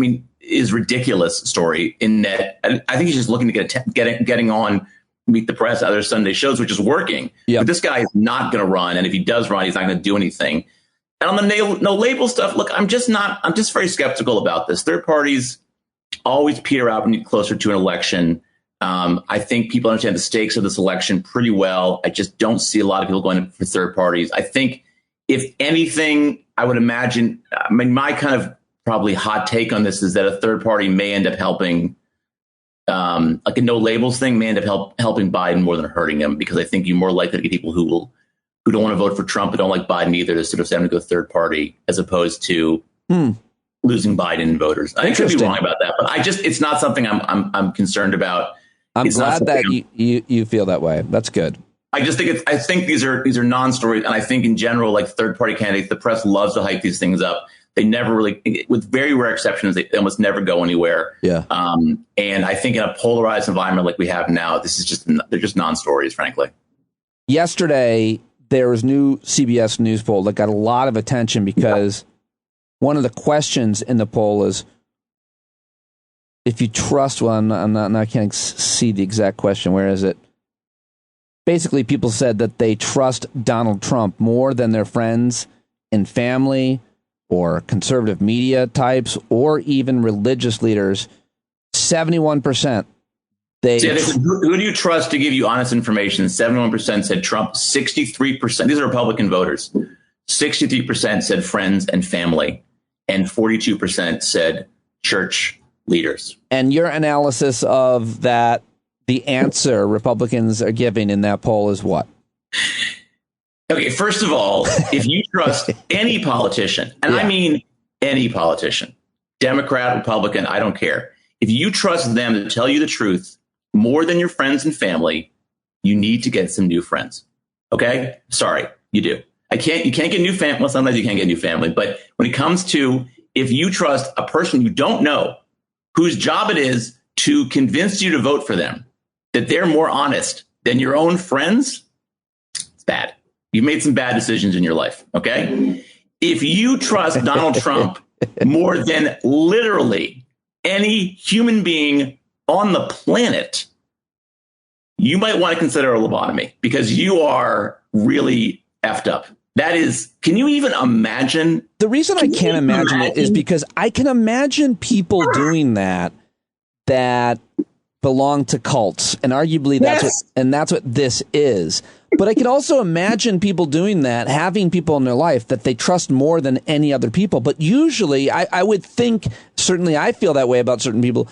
is ridiculous story in that I think he's just looking to getting on Meet the Press, other Sunday shows, which is working. But this guy is not going to run. And if he does run, he's not going to do anything. And on the no label stuff, look, I'm just very skeptical about this. Third parties always peter out when you get closer to an election. I think people understand the stakes of this election pretty well. I just don't see a lot of people going for third parties. I think if anything, I would imagine, my kind of probably hot take on this is that a third party may end up helping, like a no labels thing may end up helping Biden more than hurting him, because I think you're more likely to get people who don't want to vote for Trump but don't like Biden either to sort of send them to go third party as opposed to losing Biden voters. I could be wrong about that, but it's not something I'm concerned about. I'm glad that you feel that way. That's good. I think these are non-stories, and I think in general, like third party candidates, the press loves to hype these things up. They never really, with very rare exceptions, they almost never go anywhere. Yeah. And I think in a polarized environment like we have now, they're just non-stories, frankly. Yesterday, there was new CBS News poll that got a lot of attention because one of the questions in the poll is, if you trust, I can't see the exact question. Where is it? Basically, people said that they trust Donald Trump more than their friends and family or conservative media types or even religious leaders. 71%. Who do you trust to give you honest information? 71% said Trump. 63%. These are Republican voters. 63% said friends and family, and 42% said church leaders. And your analysis of that, the answer Republicans are giving in that poll is what? Okay, first of all, if you trust any politician, and I mean any politician, Democrat, Republican, I don't care. If you trust them to tell you the truth more than your friends and family, you need to get some new friends. Okay? Sorry, you do. You can't get new family. Well, sometimes you can't get new family. But when it comes to, if you trust a person you don't know, whose job it is to convince you to vote for them, that they're more honest than your own friends, it's bad. You've made some bad decisions in your life. Okay? If you trust Donald Trump more than literally any human being on the planet, you might want to consider a lobotomy because you are really effed up. That is, can you even imagine? The reason I can't imagine it is because I can imagine people doing that belong to cults, and arguably that's what this is. But I can also imagine people doing that, having people in their life that they trust more than any other people. But usually I would think, certainly I feel that way about certain people,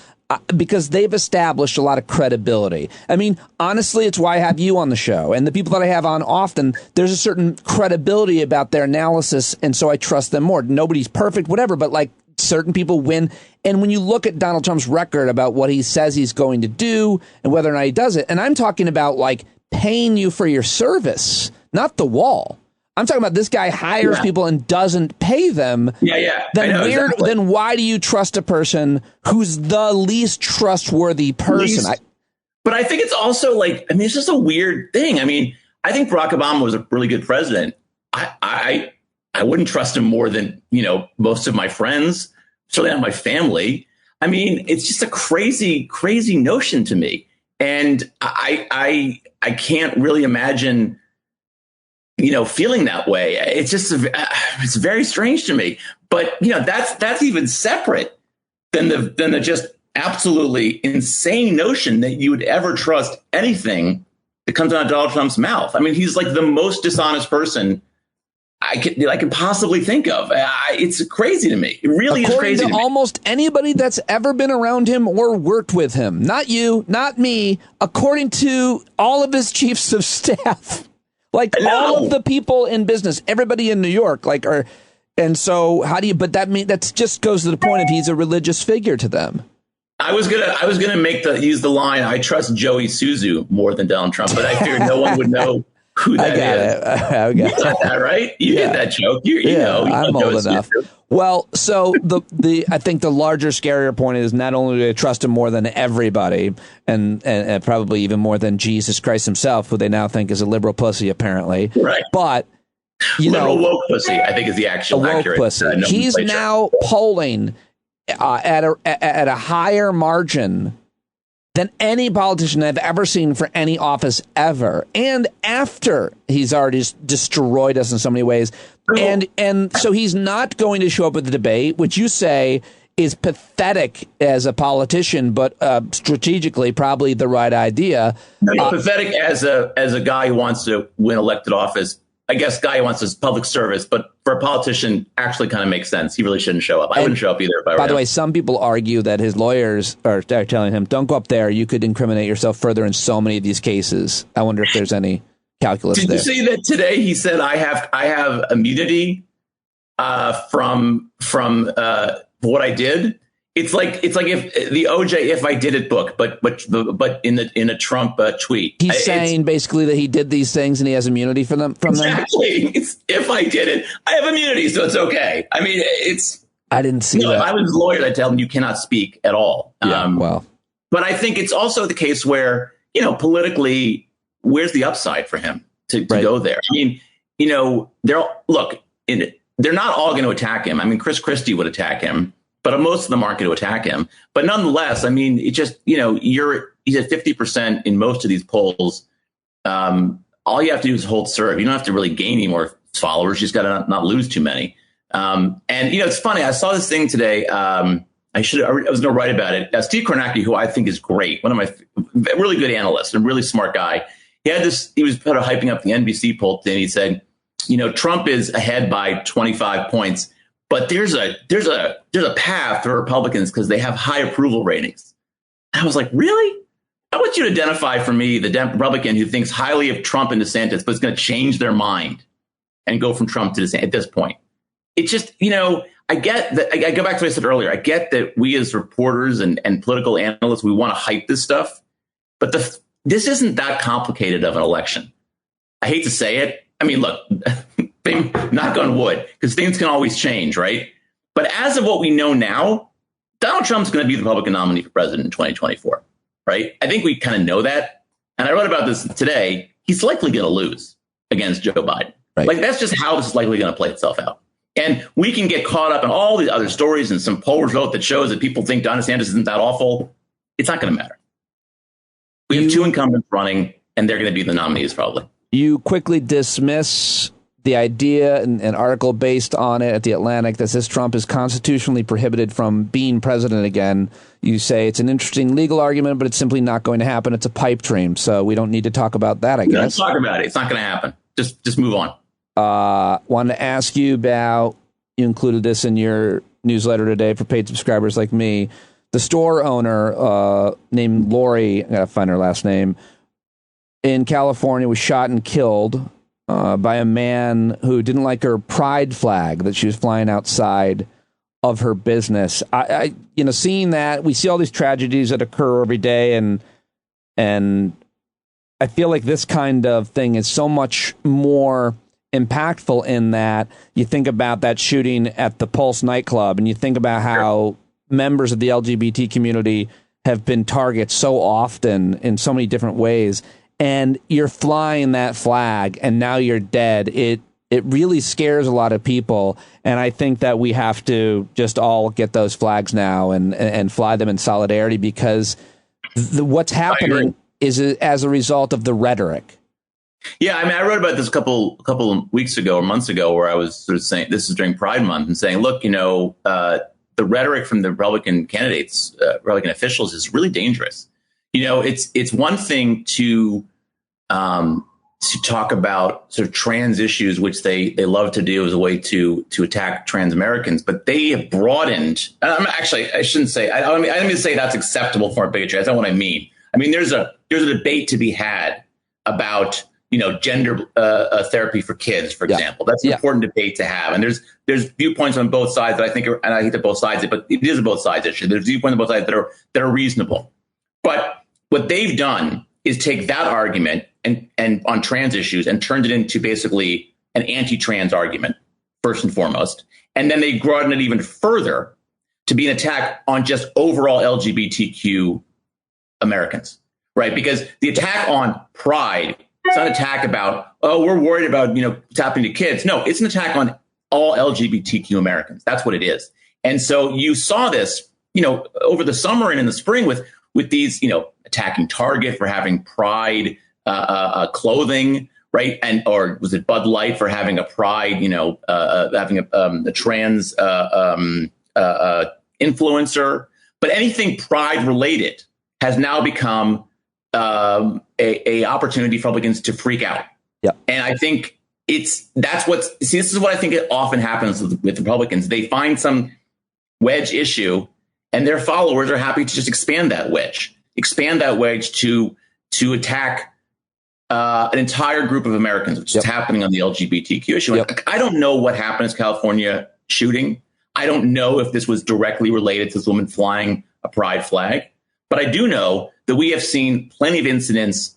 because they've established a lot of credibility. I mean, honestly, it's why I have you on the show. And the people that I have on often, there's a certain credibility about their analysis, and so I trust them more. Nobody's perfect, whatever, but like certain people win. And when you look at Donald Trump's record about what he says he's going to do and whether or not he does it, and I'm talking about like paying you for your service, not the wall. I'm talking about this guy hires people and doesn't pay them. Then why do you trust a person who's the least trustworthy person? But I think it's also like, I mean, it's just a weird thing. I mean, I think Barack Obama was a really good president. I wouldn't trust him more than, most of my friends, certainly not my family. I mean, it's just a crazy, crazy notion to me. And I can't really imagine feeling that way. It's just, it's very strange to me. But, that's even separate than the just absolutely insane notion that you would ever trust anything that comes out of Donald Trump's mouth. I mean, he's like the most dishonest person I could possibly think of. It's crazy to me. It really is crazy to me. Almost anybody that's ever been around him or worked with him, not you, not me, according to all of his chiefs of staff. Like all of the people in business, everybody in New York, and so how do you? But that just goes to the point of he's a religious figure to them. I was gonna use the line, I trust Joey Suzu more than Donald Trump, but I figured no one would know who that is. I got that right. You get that joke. You know. I'm old enough. Well, so I think the larger, scarier point is not only do they trust him more than everybody, and probably even more than Jesus Christ himself, who they now think is a liberal pussy, apparently. Right. But liberal woke pussy, I think, is the actual accurate. Pussy. He's now polling at a higher margin than any politician I've ever seen for any office ever. And after he's already destroyed us in so many ways. And so he's not going to show up at the debate, which you say is pathetic as a politician, but strategically probably the right idea. Pathetic as a guy who wants to win elected office. I guess guy who wants his public service, but for a politician, actually kind of makes sense. He really shouldn't show up. I wouldn't show up either if I were him. By the way, some people argue that his lawyers are telling him, don't go up there. You could incriminate yourself further in so many of these cases. I wonder if there's any calculus there. Did you see that today? He said, I have immunity from what I did. It's like if the OJ "If I Did It" book, but in a Trump tweet. He's saying basically that he did these things and he has immunity from them. Exactly. It's, if I did it, I have immunity, so it's okay. I mean, I didn't see that. If I was a lawyer, I'd tell him you cannot speak at all. Yeah, but I think it's also the case where, politically, where's the upside for him to go there? I mean, they're not all going to attack him. I mean, Chris Christie would attack him, but most of them aren't going to attack him. But nonetheless, I mean, it just, he's at 50% in most of these polls. All you have to do is hold serve. You don't have to really gain any more followers. You just got to not lose too many. And it's funny. I saw this thing today. I was going to write about it. Steve Kornacki, who I think is great, one of my really good analysts, a really smart guy. He was kind of hyping up the NBC poll thing. He said, Trump is ahead by 25 points, but there's a path for Republicans because they have high approval ratings. And I was like, really? I want you to identify for me the Republican who thinks highly of Trump and DeSantis, but is going to change their mind and go from Trump to DeSantis at this point. It's just, I get that. I go back to what I said earlier. I get that we as reporters and political analysts, we want to hype this stuff, but this isn't that complicated of an election. I hate to say it. I mean, look, knock on wood, because things can always change, right? But as of what we know now, Donald Trump's going to be the Republican nominee for president in 2024, right? I think we kind of know that. And I wrote about this today. He's likely going to lose against Joe Biden. Right. Like, that's just how this is likely going to play itself out. And we can get caught up in all the other stories and some poll result that shows that people think Don DeSantis isn't that awful. It's not going to matter. We have two incumbents running, and they're going to be the nominees probably. You quickly dismiss the idea, an article based on it at The Atlantic that says Trump is constitutionally prohibited from being president again. You say it's an interesting legal argument, but it's simply not going to happen. It's a pipe dream, so we don't need to talk about that, I guess. Let's talk about it. It's not going to happen. Just move on. Wanted to ask you about, you included this in your newsletter today for paid subscribers like me, the store owner named Lori, I got to find her last name, in California was shot and killed by a man who didn't like her pride flag that she was flying outside of her business. I seeing that, we see all these tragedies that occur every day, and I feel like this kind of thing is so much more impactful in that you think about that shooting at the Pulse nightclub, and you think about how members of the LGBT community have been targets so often in so many different ways, and you're flying that flag and now you're dead. It really scares a lot of people, and I think that we have to just all get those flags now and fly them in solidarity, because what's happening is as a result of the rhetoric. Yeah, I mean, I wrote about this a couple of weeks ago or months ago, where I was sort of saying, this is during Pride Month, and saying, look, the rhetoric from the Republican candidates, Republican officials, is really dangerous. It's one thing to talk about sort of trans issues, which they love to do as a way to attack trans Americans, but they have broadened. I shouldn't say. I don't mean to say that's acceptable for bigotry. That's not what I mean. I mean, there's a debate to be had about gender therapy for kids, for example. That's an important debate to have. And there's viewpoints on both sides that I think and I hate that both sides, but it is a both sides issue. There's viewpoints on both sides that are reasonable. But what they've done is take that argument and on trans issues and turned it into basically an anti-trans argument, first and foremost. And then they broadened it even further to be an attack on just overall LGBTQ Americans, right? Because the attack on pride, it's not an attack about, we're worried about, what's happening to kids. No, it's an attack on all LGBTQ Americans. That's what it is. And so you saw this, over the summer and in the spring with these, attacking Target for having pride clothing, right? Or was it Bud Light for having a pride, having a trans influencer? But anything pride related has now become a opportunity for Republicans to freak out. Yep. And I think this is what I think it often happens with Republicans. They find some wedge issue and their followers are happy to just expand that wedge to attack an entire group of Americans, which is happening on the LGBTQ issue. Yep. I don't know what happened in California shooting. I don't know if this was directly related to this woman flying a pride flag, but I do know that we have seen plenty of incidents,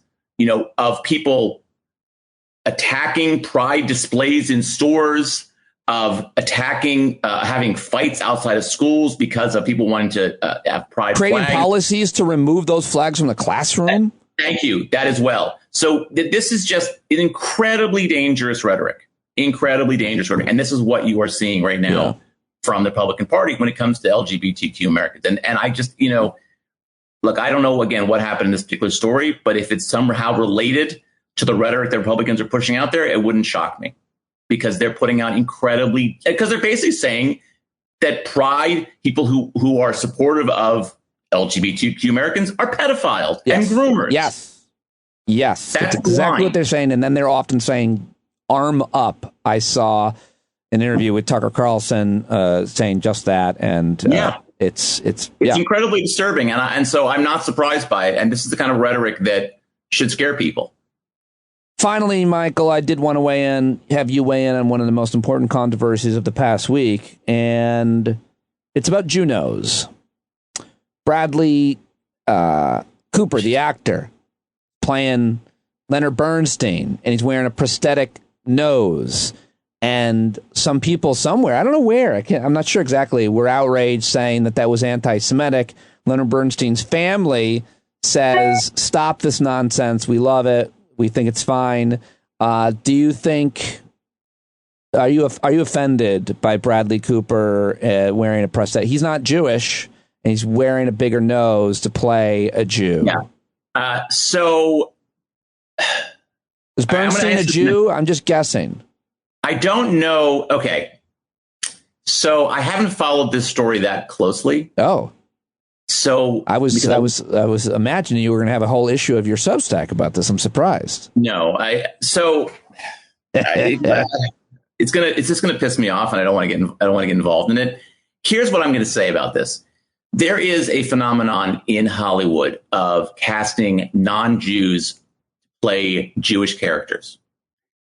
of people attacking pride displays in stores, of attacking, having fights outside of schools because of people wanting to have pride creating flags. Policies to remove those flags from the classroom. Thank you. That as well. So this is just an incredibly dangerous rhetoric. And this is what you are seeing right now from the Republican Party when it comes to LGBTQ Americans. And I just, look, I don't know, again, what happened in this particular story, but if it's somehow related to the rhetoric that Republicans are pushing out there, it wouldn't shock me, because they're putting out because they're basically saying that pride, people who are supportive of LGBTQ Americans are pedophiles and groomers. Yes. That's exactly what they're saying. And then they're often saying, arm up. I saw an interview with Tucker Carlson saying just that. And it's incredibly disturbing. And so I'm not surprised by it. And this is the kind of rhetoric that should scare people. Finally, Michael, I did want to have you weigh in on one of the most important controversies of the past week. And it's about Junos. Bradley Cooper, the actor, playing Leonard Bernstein, and he's wearing a prosthetic nose. And some people somewhere, I don't know where, I'm not sure exactly, were outraged, saying that was anti-Semitic. Leonard Bernstein's family says, stop this nonsense. We love it. We think it's fine. Do you think, are you offended by Bradley Cooper wearing a prosthetic? He's not Jewish, and he's wearing a bigger nose to play a Jew. Yeah. So is Bernstein a Jew? I'm just guessing. I don't know. Okay. So I haven't followed this story that closely. Oh. So I was imagining you were going to have a whole issue of your Substack about this. I'm surprised. No, it's just gonna piss me off, and I don't want to get involved in it. Here's what I'm going to say about this. There is a phenomenon in Hollywood of casting non-Jews play Jewish characters,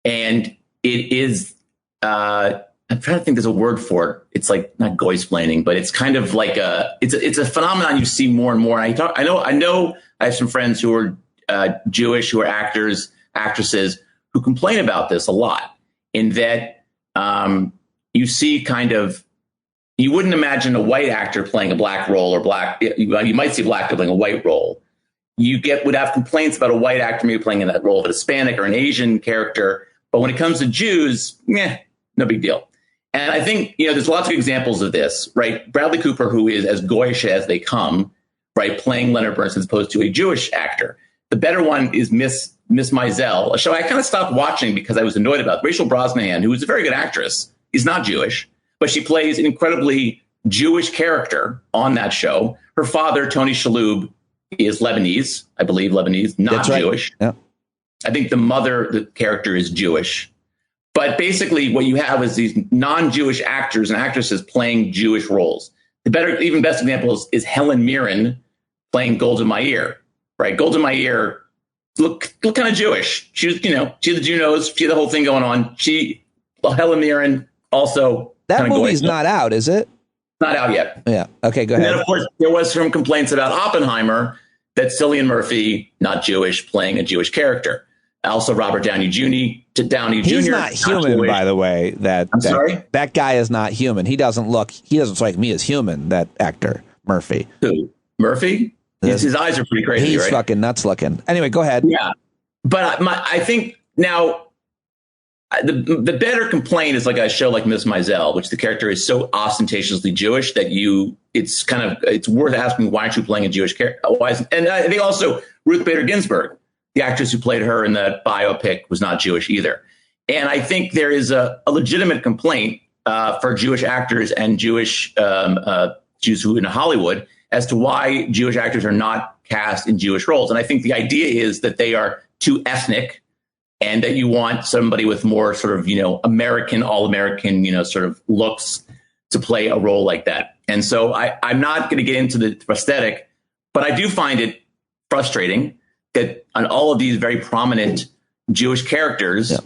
and it is. I'm trying to think. There's a word for it. It's like not goy-splaining, but it's kind of like it's a phenomenon you see more and more. And I know I have some friends who are Jewish, who are actors, actresses, who complain about this a lot. In that you see you wouldn't imagine a white actor playing a black role, or you might see a black actor playing a white role. Would have complaints about a white actor maybe playing in that role of a Hispanic or an Asian character. But when it comes to Jews, no big deal. And I think, there's lots of examples of this, right? Bradley Cooper, who is as Goyish as they come, right, playing Leonard Bernstein as opposed to a Jewish actor. The better one is Miss Maisel, a show I kind of stopped watching because I was annoyed about. Rachel Brosnahan, who is a very good actress, is not Jewish, but she plays an incredibly Jewish character on that show. Her father, Tony Shalhoub, is Lebanese, I believe, not Jewish. Yeah. I think the character is Jewish. But basically what you have is these non-Jewish actors and actresses playing Jewish roles. The best example is Helen Mirren playing Golda Meir, right? Golda Meir look kind of Jewish. She was, she had the Junos, she had the whole thing going on. Helen Mirren also. That movie's not out, is it? Not out yet. Yeah. Okay, go ahead. And then, of course, there was some complaints about Oppenheimer that Cillian Murphy, not Jewish, playing a Jewish character. Also, Robert Downey Jr. He's not human, by the way. Sorry? That guy is not human. He doesn't strike me as human, that actor, Murphy. Who? Murphy? His eyes are pretty crazy, He's right? fucking nuts looking. Anyway, go ahead. Yeah. But I think now the better complaint is like a show like Miss Maisel, which the character is so ostentatiously Jewish that it's worth asking, why aren't you playing a Jewish character? And I think also Ruth Bader Ginsburg, the actress who played her in the biopic, was not Jewish either. And I think there is a legitimate complaint for Jewish actors and Jewish Jews who in Hollywood as to why Jewish actors are not cast in Jewish roles. And I think the idea is that they are too ethnic, and that you want somebody with more sort of, American, all-American, sort of looks to play a role like that. And so I'm not going to get into the prosthetic, but I do find it frustrating that on all of these very prominent Jewish characters,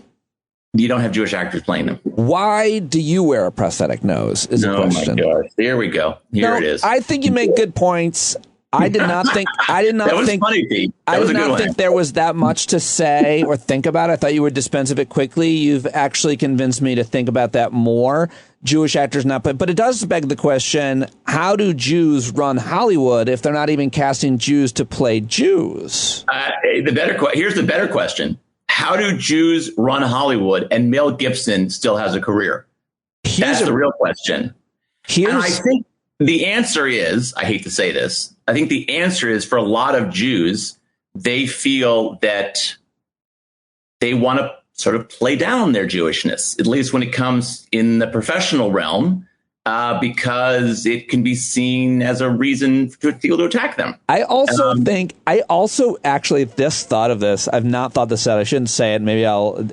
you don't have Jewish actors playing them. Why do you wear a prosthetic nose is a question. Oh my gosh. There we go. Here it is. I think you make good points. I did not think funny, Pete. I did not think there was that much to say or think about. I thought you would dispense of it quickly. You've actually convinced me to think about that more. Jewish actors not play, but it does beg the question: how do Jews run Hollywood if they're not even casting Jews to play Jews? Here's the better question: how do Jews run Hollywood and Mel Gibson still has a career? That's the real question. And I think the answer is, I hate to say this, I think the answer is for a lot of Jews, they feel that they want to sort of play down their Jewishness, at least when it comes in the professional realm, because it can be seen as a reason for people to attack them. I also actually, this thought of this, I've not thought this out. I shouldn't say it. Maybe I'll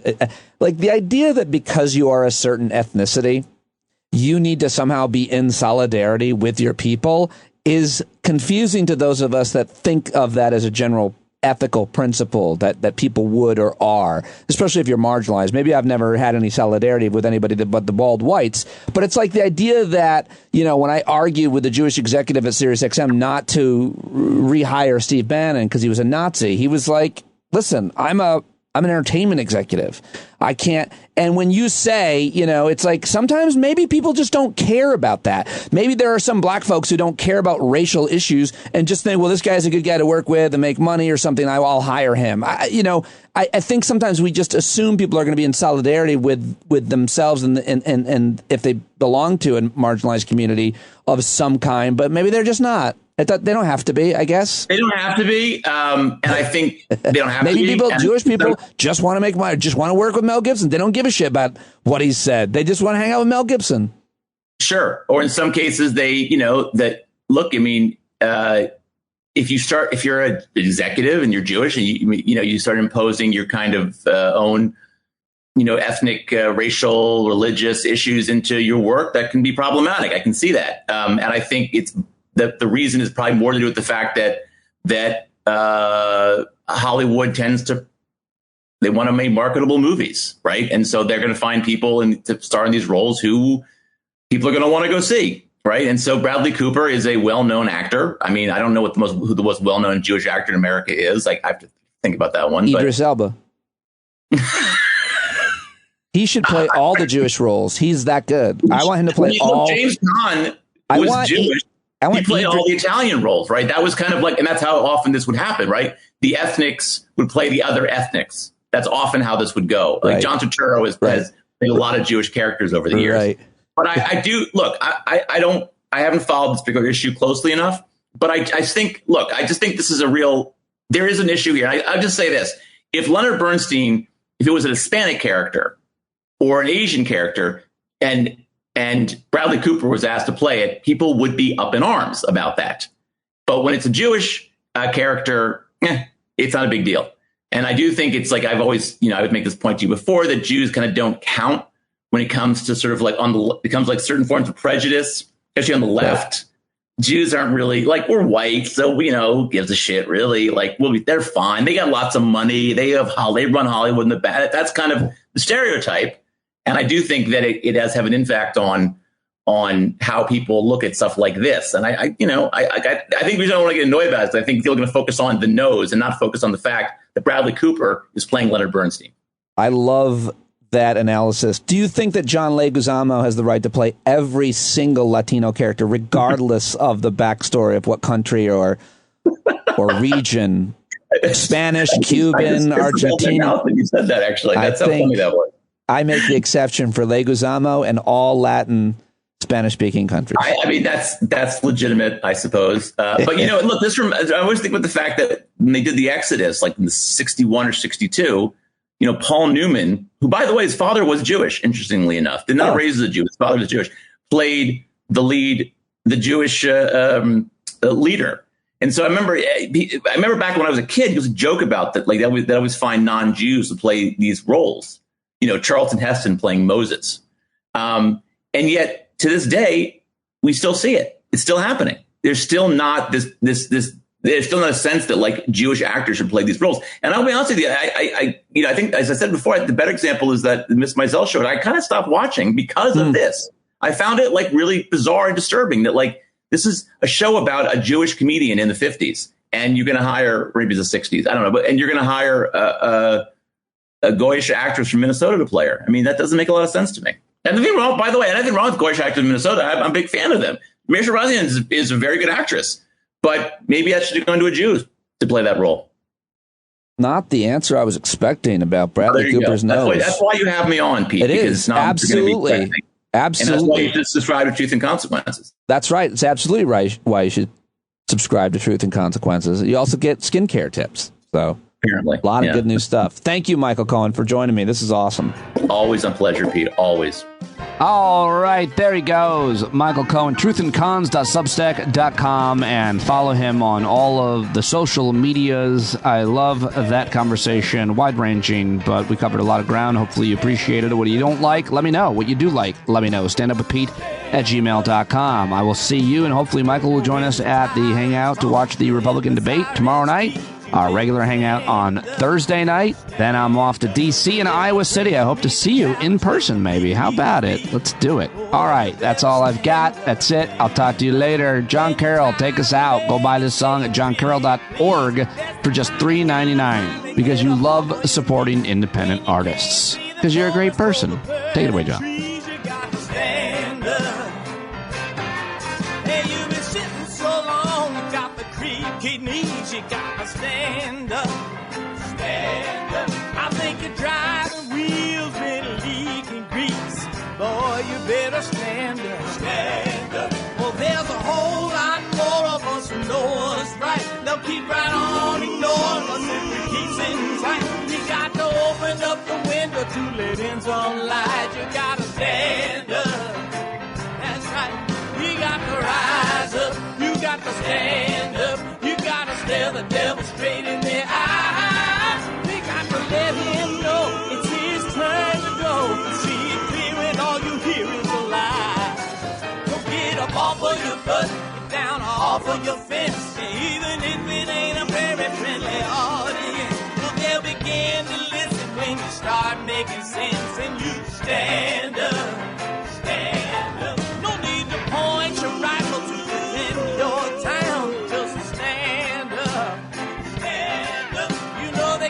like the idea that because you are a certain ethnicity, you need to somehow be in solidarity with your people is confusing to those of us that think of that as a general ethical principle that people would or are, especially if you're marginalized. Maybe I've never had any solidarity with anybody but the bald whites, but it's like the idea that, when I argued with the Jewish executive at SiriusXM not to rehire Steve Bannon because he was a Nazi, he was like, listen, I'm an entertainment executive. I can't. And when you say, it's like sometimes maybe people just don't care about that. Maybe there are some black folks who don't care about racial issues and just think, well, this guy's a good guy to work with and make money or something. I'll hire him. I think sometimes we just assume people are going to be in solidarity with themselves and if they belong to a marginalized community of some kind, but maybe they're just not. They don't have to be, I guess. They don't have to be. And I think they don't have to be. Maybe Jewish people just want to make money, just want to work with Mel Gibson. They don't give a shit about what he said. They just want to hang out with Mel Gibson. Sure. Or in some cases, if you're an executive and you're Jewish and you start imposing your kind of own, ethnic, racial, religious issues into your work, that can be problematic. I can see that. And I think the reason is probably more to do with the fact that Hollywood they want to make marketable movies, right? And so they're going to find people to star in these roles who people are going to want to go see, right? And so Bradley Cooper is a well-known actor. I mean, I don't know who the most well-known Jewish actor in America is. Like, I have to think about that one. Idris Elba. He should play all the Jewish roles. He's that good. I want him to play all. James Caan was Jewish. He played all the Italian roles, right? That was kind of like, and that's how often this would happen, right? The ethnics would play the other ethnics. That's often how this would go. Like Jon Carroll has played a lot of Jewish characters over the years. Right. But I do look. I haven't followed this particular issue closely enough. But I just think this is there is an issue here. I'll just say this: if Leonard Bernstein, if it was a Hispanic character or an Asian character, and Bradley Cooper was asked to play it, people would be up in arms about that. But when it's a Jewish character, it's not a big deal. And I do think it's like I've always, I would make this point to you before, that Jews kind of don't count when it comes to sort of like it comes like certain forms of prejudice, especially on the left. Yeah. Jews aren't really like, we're white, so who gives a shit really? Like, they're fine. They got lots of money. They run Hollywood in the back. That's kind of the stereotype. And I do think that it does have an impact on how people look at stuff like this. And I think we don't want to get annoyed about it. I think people are going to focus on the nose and not focus on the fact that Bradley Cooper is playing Leonard Bernstein. I love that analysis. Do you think that John Leguizamo has the right to play every single Latino character, regardless of the backstory of what country or region? Spanish, Cuban, Argentina. You said that, actually. That's how funny that was. I make the exception for Leguizamo and all Latin Spanish-speaking countries. I mean, that's legitimate, I suppose. But look, I always think with the fact that when they did the Exodus, like in the 61 or 62, Paul Newman, who, by the way, his father was Jewish, interestingly enough, did not raise as a Jew. His father was Jewish, played the Jewish leader. And so I remember back when I was a kid, there was a joke about that, like that always find non-Jews to play these roles. Charlton Heston playing Moses. And yet to this day, we still see it. It's still happening. There's still not this There's still no sense that like Jewish actors should play these roles. And I'll be honest with you, I think, as I said before, the better example is that Miss Maisel show. I kind of stopped watching because of this. I found it like really bizarre and disturbing that like this is a show about a Jewish comedian in the 50s, and you're going to hire, maybe the 60s, I don't know, and you're going to hire a Goyish actress from Minnesota to play her. I mean, that doesn't make a lot of sense to me. And nothing wrong, by the way, nothing wrong with Goyish actors in Minnesota. I'm a big fan of them. Misha Razian is a very good actress, but maybe I should have gone to a Jew to play that role. Not the answer I was expecting about Bradley Cooper's nose. That's why you have me on, Pete. It is. Absolutely. Absolutely. And that's why you should subscribe to Truth and Consequences. That's right. It's absolutely right why you should subscribe to Truth and Consequences. You also get skincare tips. So apparently, a lot of good new stuff. Thank you, Michael Cohen, for joining me. This is awesome. Always a pleasure, Pete. Always. All right, there he goes. Michael Cohen, truthandcons.substack.com, and follow him on all of the social medias. I love that conversation, wide-ranging, but we covered a lot of ground. Hopefully you appreciated it. What you don't like, let me know. What you do like, let me know. standupwithpete@gmail.com. I will see you, and hopefully Michael will join us at the Hangout to watch the Republican debate tomorrow night. Our regular hangout on Thursday night. Then I'm off to D.C. and Iowa City. I hope to see you in person, maybe. How about it? Let's do it. All right, that's all I've got. That's it. I'll talk to you later. Jon Carroll, take us out. Go buy this song at johncarroll.org for just $3.99 because you love supporting independent artists. Because you're a great person. Take it away, John. Knees, you gotta stand up, stand up. I think you're driving wheels with leaking grease. Boy, you better stand up, stand up. Well, there's a whole lot more of us who know what's right. They'll keep right on ignoring us if we keep sitting tight. You got to open up the window to let in some light. You gotta stand up, that's right. You got to rise up, you got to stand up. Stare the devil straight in the eye. We got to let him know it's his turn to go. See it clear when all you hear is a lie. So get up off of your butt, get down off of your fence. And even if it ain't a very friendly audience, well, they'll begin to listen when you start making sense. And you stand up, stand up. No need to point your rifle to defend your town. Just stand up.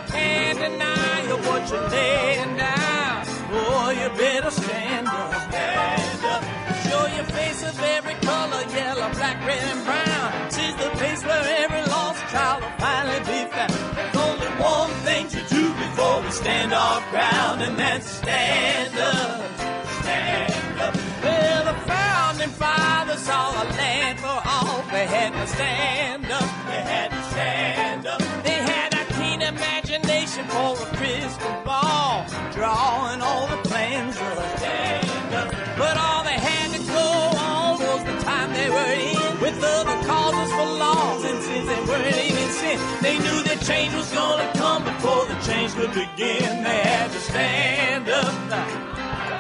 Can't deny you what you're laying down. Boy, you better stand up. Stand up. Show your face of every color, yellow, black, red, and brown. This is the place where every lost child will finally be found. There's only one thing to do before we stand our ground, and that's stand up. Stand up. Well, the founding fathers saw a land for all. They had to stand up. They had to stand up. They had a keen imagination for a crystal ball, drawing all the plans of stand up. But all they had to go on was the time they were in, with other causes for laws, and since they weren't even sin, they knew that change was gonna come before the change could begin. They had to stand up.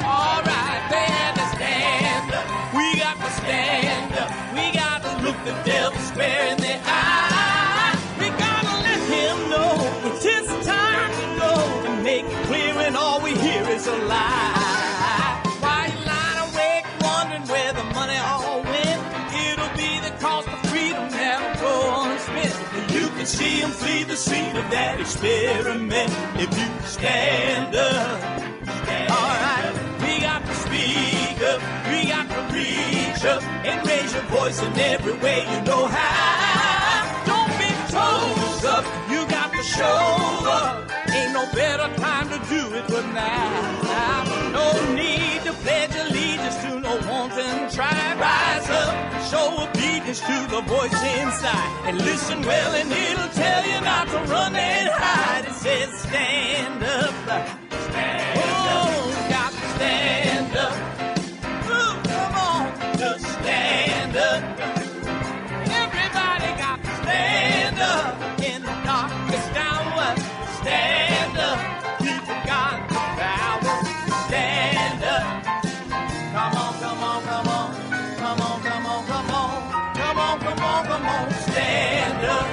All right, they had to stand up. We got to stand up. We got to look the devil square in the eye. We gotta let him know it's his time to go, and make it clear when all we hear is a lie. Why you lying awake wondering where the money all went? It'll be the cost of freedom that'll go unspent. You can see him flee the scene of that experiment if you stand up. All right, we got to speak up, we got to reach up and raise your voice in every way you know how. Don't be toes up, you got to show up. Ain't no better time to do it but now. No need to pledge allegiance to no wanton tribe. Rise up, show obedience to the voice inside, and listen well and it'll tell you not to run and hide. It says stand up, stand up, got to stand up. Ooh, come on, just stand up. Everybody got to stand up in the darkest hour. Stand up, people got the power. Stand up. Come on, come on, come on, come on, come on, come on, come on, come on, come on. Stand up.